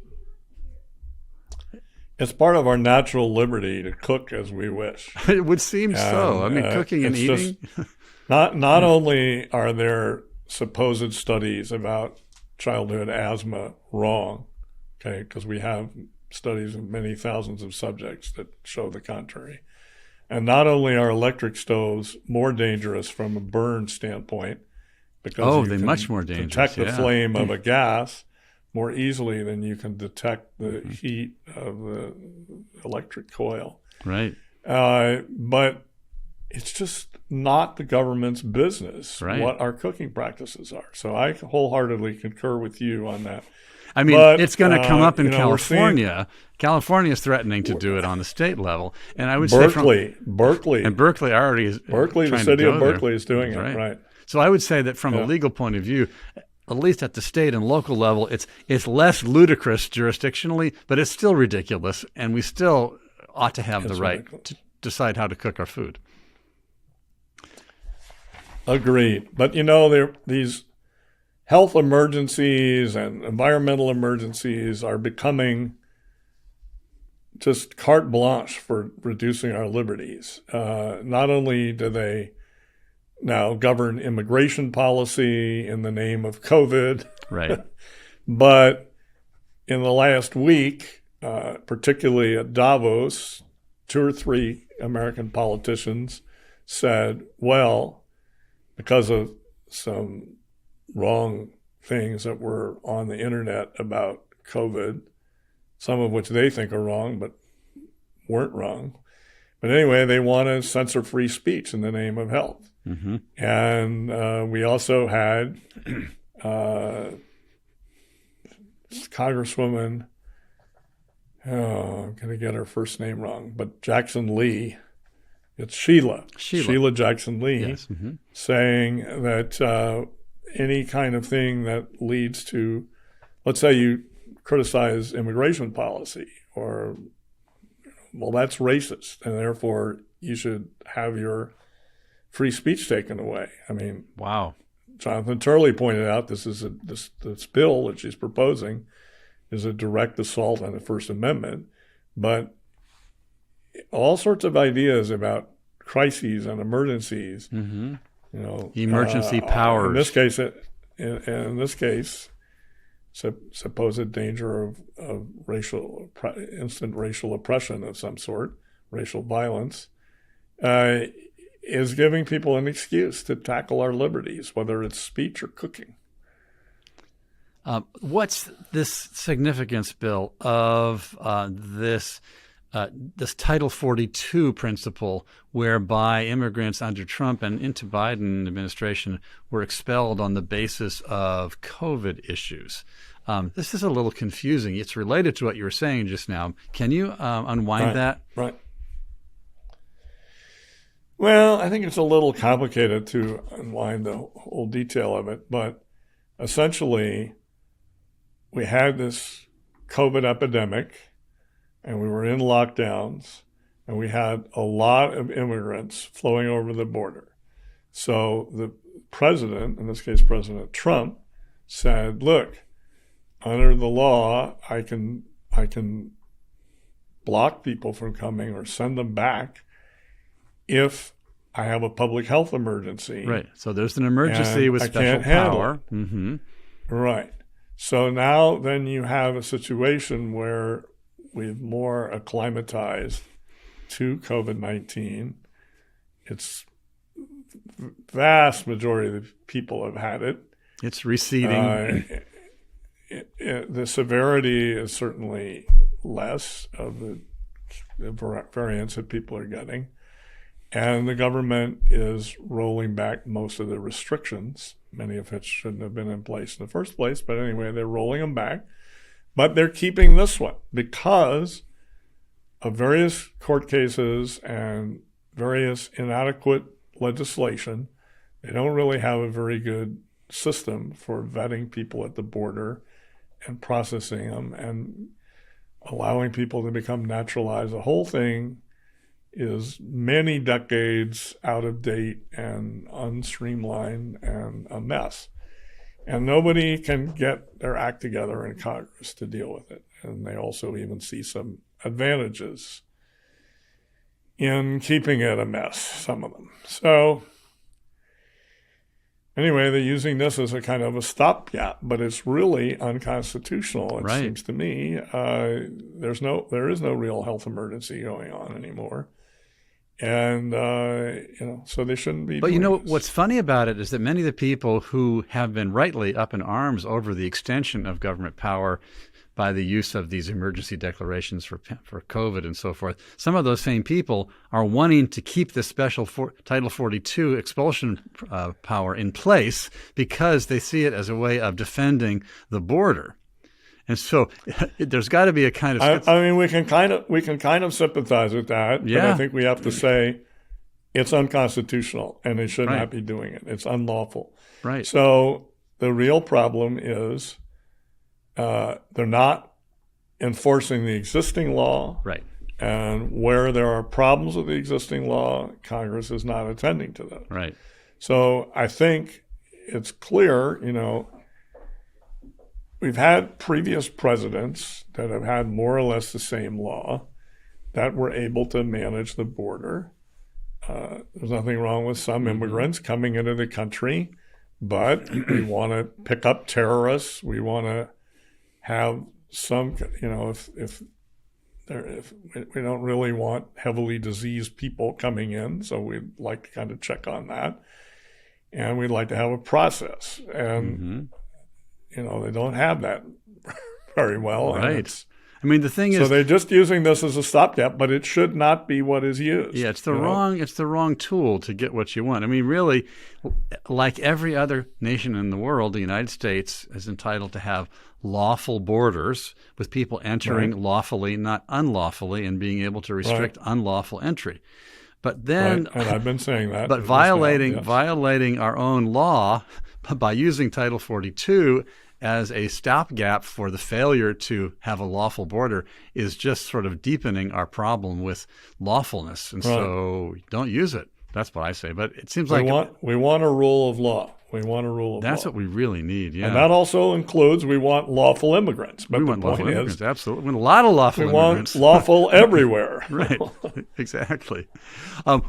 It's part of our natural liberty to cook as we wish. It would seem so. I mean, cooking and eating. Not only are there supposed studies about childhood asthma wrong, okay, because we have studies of many thousands of subjects that show the contrary. And not only are electric stoves more dangerous from a burn standpoint, because they're much more dangerous. Detect the flame of a gas more easily than you can detect the heat of the electric coil. Right. But it's just not the government's business what our cooking practices are. So I wholeheartedly concur with you on that. I mean, it's going to come up in California. California is threatening to do it on the state level, and I would say Berkeley, and Berkeley already is. The city of Berkeley is doing it, right? So I would say that from a legal point of view, at least at the state and local level, it's less ludicrous jurisdictionally, but it's still ridiculous, and we still ought to have the right to decide how to cook our food. Agreed, but there these health emergencies and environmental emergencies are becoming just carte blanche for reducing our liberties. Not only do they now govern immigration policy in the name of COVID, right? But in the last week, particularly at Davos, 2 or 3 American politicians said, well, because of some wrong things that were on the internet about COVID, some of which they think are wrong, but weren't wrong. But anyway, they want to censor free speech in the name of health. Mm-hmm. And we also had Congresswoman, I'm going to get her first name wrong, but Jackson Lee. It's Sheila Jackson Lee, yes. Mm-hmm. saying that any kind of thing that leads to, let's say you criticize immigration policy, or, well, that's racist, and therefore you should have your free speech taken away. I mean, wow. Jonathan Turley pointed out this bill that she's proposing is a direct assault on the First Amendment, but all sorts of ideas about crises and emergencies, emergency powers. In this case, supposed danger of instant racial oppression of some sort, racial violence, is giving people an excuse to tackle our liberties, whether it's speech or cooking. What's this significance, Bill, of this Title 42 principle, whereby immigrants under Trump and into Biden administration were expelled on the basis of COVID issues? This is a little confusing. It's related to what you were saying just now. Can you unwind that? Right. Well, I think it's a little complicated to unwind the whole detail of it, but essentially we had this COVID epidemic and we were in lockdowns and we had a lot of immigrants flowing over the border. So the president, in this case President Trump, said, look, under the law, I can block people from coming or send them back if I have a public health emergency. Right. So there's an emergency with special power. Mm-hmm. Right. So now then you have a situation where we've more acclimatized to COVID-19. It's vast majority of the people have had it. It's receding. The severity is certainly less of the variants that people are getting. And the government is rolling back most of the restrictions, many of which shouldn't have been in place in the first place. But anyway, they're rolling them back. But they're keeping this one because of various court cases and various inadequate legislation. They don't really have a very good system for vetting people at the border and processing them and allowing people to become naturalized. The whole thing is many decades out of date and unstreamlined and a mess. And nobody can get their act together in Congress to deal with it. And they also even see some advantages in keeping it a mess, some of them. So anyway, they're using this as a kind of a stopgap, but it's really unconstitutional, it seems to me. There is no real health emergency going on anymore. And, so they shouldn't be. But what's funny about it is that many of the people who have been rightly up in arms over the extension of government power by the use of these emergency declarations for COVID and so forth, some of those same people are wanting to keep this special Title 42 expulsion power in place because they see it as a way of defending the border. And so there's got to be a kind of. I mean, we can kind of sympathize with that, but I think we have to say it's unconstitutional and they should not be doing it. It's unlawful. Right. So the real problem is they're not enforcing the existing law. Right. And where there are problems with the existing law, Congress is not attending to those. Right. So I think it's clear, we've had previous presidents that have had more or less the same law that were able to manage the border. There's nothing wrong with some immigrants coming into the country, but we want to pick up terrorists. We want to have some, if we don't really want heavily diseased people coming in, so we'd like to kind of check on that. And we'd like to have a process. And they don't have that very well. Right. I mean, the thing is, so they're just using this as a stopgap, but it should not be what is used. Yeah, it's the wrong tool to get what you want. I mean, really, like every other nation in the world, the United States is entitled to have lawful borders with people entering lawfully, not unlawfully, and being able to restrict unlawful entry. But then, and I've been saying that. But violating our own law by using Title 42 as a stopgap for the failure to have a lawful border is just sort of deepening our problem with lawfulness. And so don't use it. That's what I say. But it seems like we want a rule of law. We want a rule of law. That's what we really need, yeah. And that also includes we want lawful immigrants. But we want lawful immigrants, absolutely. We want a lot of lawful immigrants. We want lawful everywhere. Right, exactly.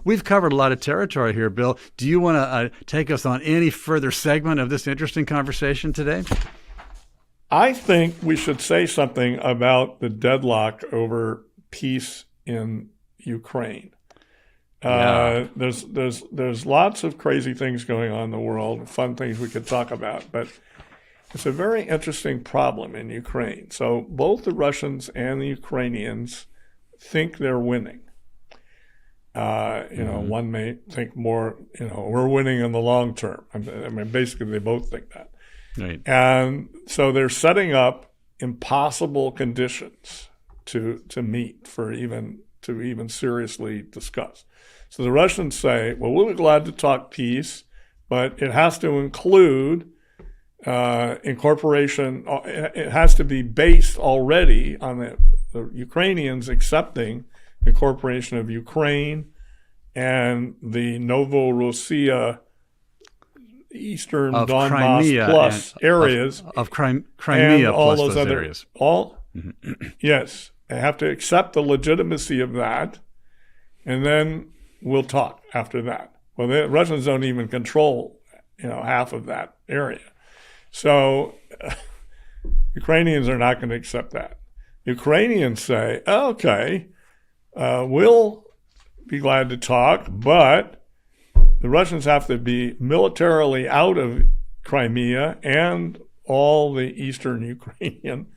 We've covered a lot of territory here, Bill. Do you want to take us on any further segment of this interesting conversation today? I think we should say something about the deadlock over peace in Ukraine. There's lots of crazy things going on in the world, fun things we could talk about, but it's a very interesting problem in Ukraine. So both the Russians and the Ukrainians think they're winning. One may think more, we're winning in the long term. I mean, basically they both think that. Right. And so they're setting up impossible conditions to meet to even seriously discuss. So the Russians say, well, we'll be glad to talk peace, but it has to include incorporation. It has to be based already on the Ukrainians accepting incorporation of Ukraine and the Novorossiya, eastern of Donbass Crimea plus and, areas. Of Crimea and all plus those other areas. Yes, they have to accept the legitimacy of that, and then we'll talk after that. Well, the Russians don't even control, half of that area. So Ukrainians are not going to accept that. Ukrainians say, okay, we'll be glad to talk, but the Russians have to be militarily out of Crimea and all the eastern Ukrainian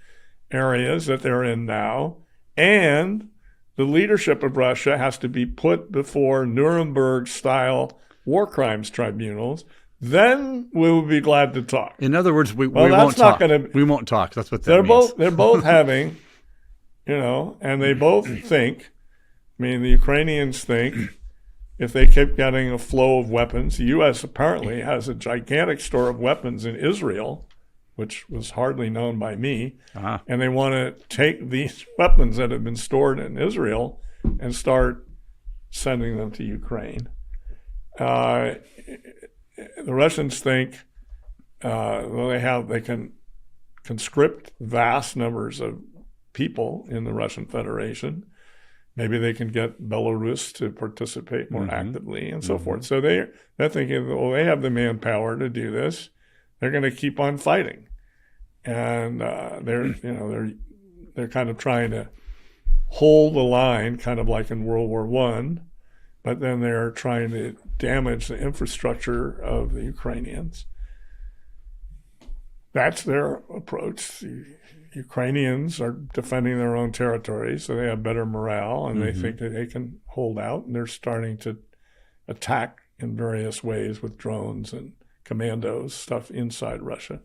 areas that they're in now, and the leadership of Russia has to be put before Nuremberg-style war crimes tribunals. Then we will be glad to talk. In other words, we won't talk. We won't talk. That's what that means. They're both having, and they both think. I mean, the Ukrainians think if they keep getting a flow of weapons, the U.S. apparently has a gigantic store of weapons in Israel, which was hardly known by me, and they want to take these weapons that have been stored in Israel and start sending them to Ukraine. The Russians think they can conscript vast numbers of people in the Russian Federation. Maybe they can get Belarus to participate more actively and so forth. So they're thinking, well, they have the manpower to do this. They're going to keep on fighting, and they're kind of trying to hold the line, kind of like in World War I. But then they're trying to damage the infrastructure of the Ukrainians. That's their approach. The Ukrainians are defending their own territory, so they have better morale, and they think that they can hold out, and they're starting to attack in various ways with drones and commandos, stuff inside Russia.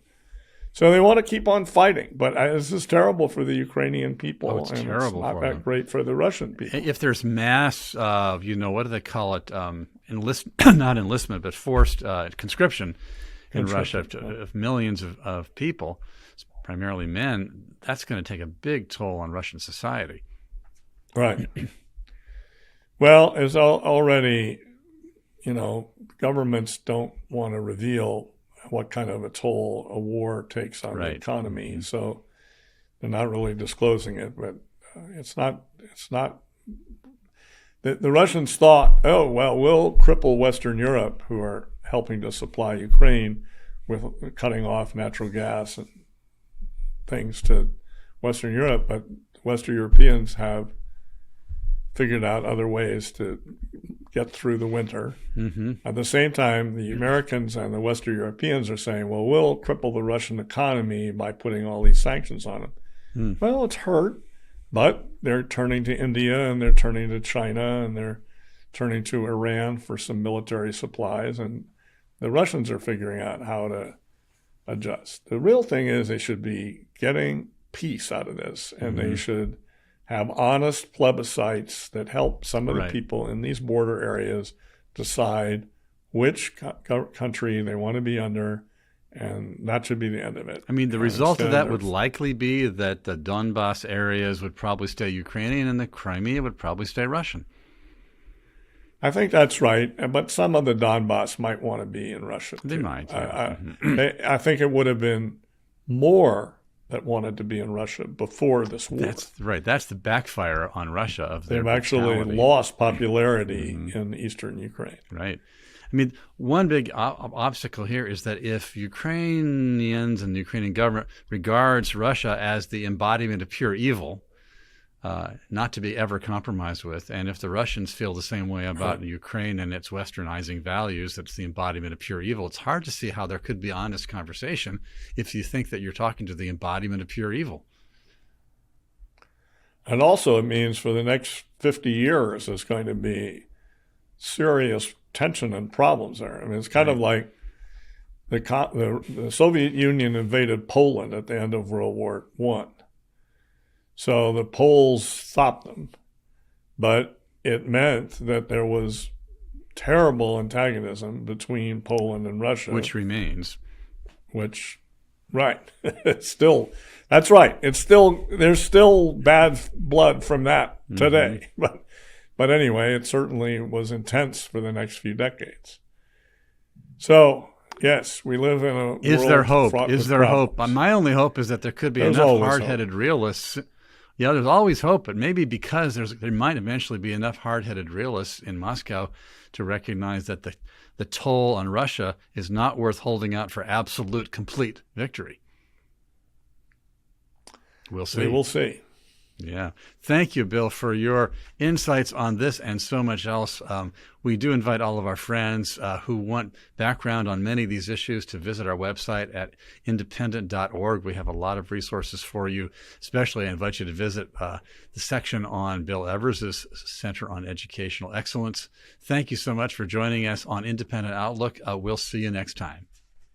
So they want to keep on fighting, but this is terrible for the Ukrainian people. Oh, it's terrible not for that them. Great for the Russian people. If there's mass, what do they call it? Not enlistment, but forced conscription in Russia of millions of people, primarily men, that's going to take a big toll on Russian society. Right. Well, as already, governments don't want to reveal what kind of a toll a war takes on the economy. So they're not really disclosing it, but it's not. The Russians thought, oh, well, we'll cripple Western Europe, who are helping to supply Ukraine with cutting off natural gas and things to Western Europe, but Western Europeans have figured out other ways to get through the winter. At the same time, the Americans and the Western Europeans are saying, well, we'll cripple the Russian economy by putting all these sanctions on them. Well, it's hurt, but they're turning to India, and they're turning to China, and they're turning to Iran for some military supplies, and the Russians are figuring out how to adjust. The real thing is they should be getting peace out of this, and they should have honest plebiscites that help some of the people in these border areas decide which country they want to be under, and that should be the end of it. I mean, the result of that would likely be that the Donbass areas would probably stay Ukrainian and the Crimea would probably stay Russian. I think that's right, but some of the Donbass might want to be in Russia, too. They might. Yeah. I think it would have been more that wanted to be in Russia before this war. That's right. That's the backfire on Russia of their They've actually lost popularity in eastern Ukraine. Right. I mean, one big obstacle here is that if Ukrainians and the Ukrainian government regards Russia as the embodiment of pure evil, not to be ever compromised with, and if the Russians feel the same way about Ukraine and its westernizing values, that's the embodiment of pure evil, it's hard to see how there could be honest conversation if you think that you're talking to the embodiment of pure evil. And also it means for the next 50 years there's going to be serious tension and problems there. I mean, it's kind of like the Soviet Union invaded Poland at the end of World War I. So the Poles stopped them, but it meant that there was terrible antagonism between Poland and Russia. Which remains. Right. That's right. There's still bad blood from that today. But anyway, it certainly was intense for the next few decades. So Yes, we live in a Is world there hope? fraught Is with there hope? problems. My only hope is that there could be There's enough always hard-headed realists. Yeah, there's always hope, but maybe because there might eventually be enough hard-headed realists in Moscow to recognize that the toll on Russia is not worth holding out for absolute, complete victory. We'll see. We will see. Yeah. Thank you, Bill, for your insights on this and so much else. We do invite all of our friends who want background on many of these issues to visit our website at independent.org. We have a lot of resources for you. Especially, I invite you to visit the section on Bill Evers' Center on Educational Excellence. Thank you so much for joining us on Independent Outlook. We'll see you next time.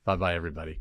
Bye-bye, everybody.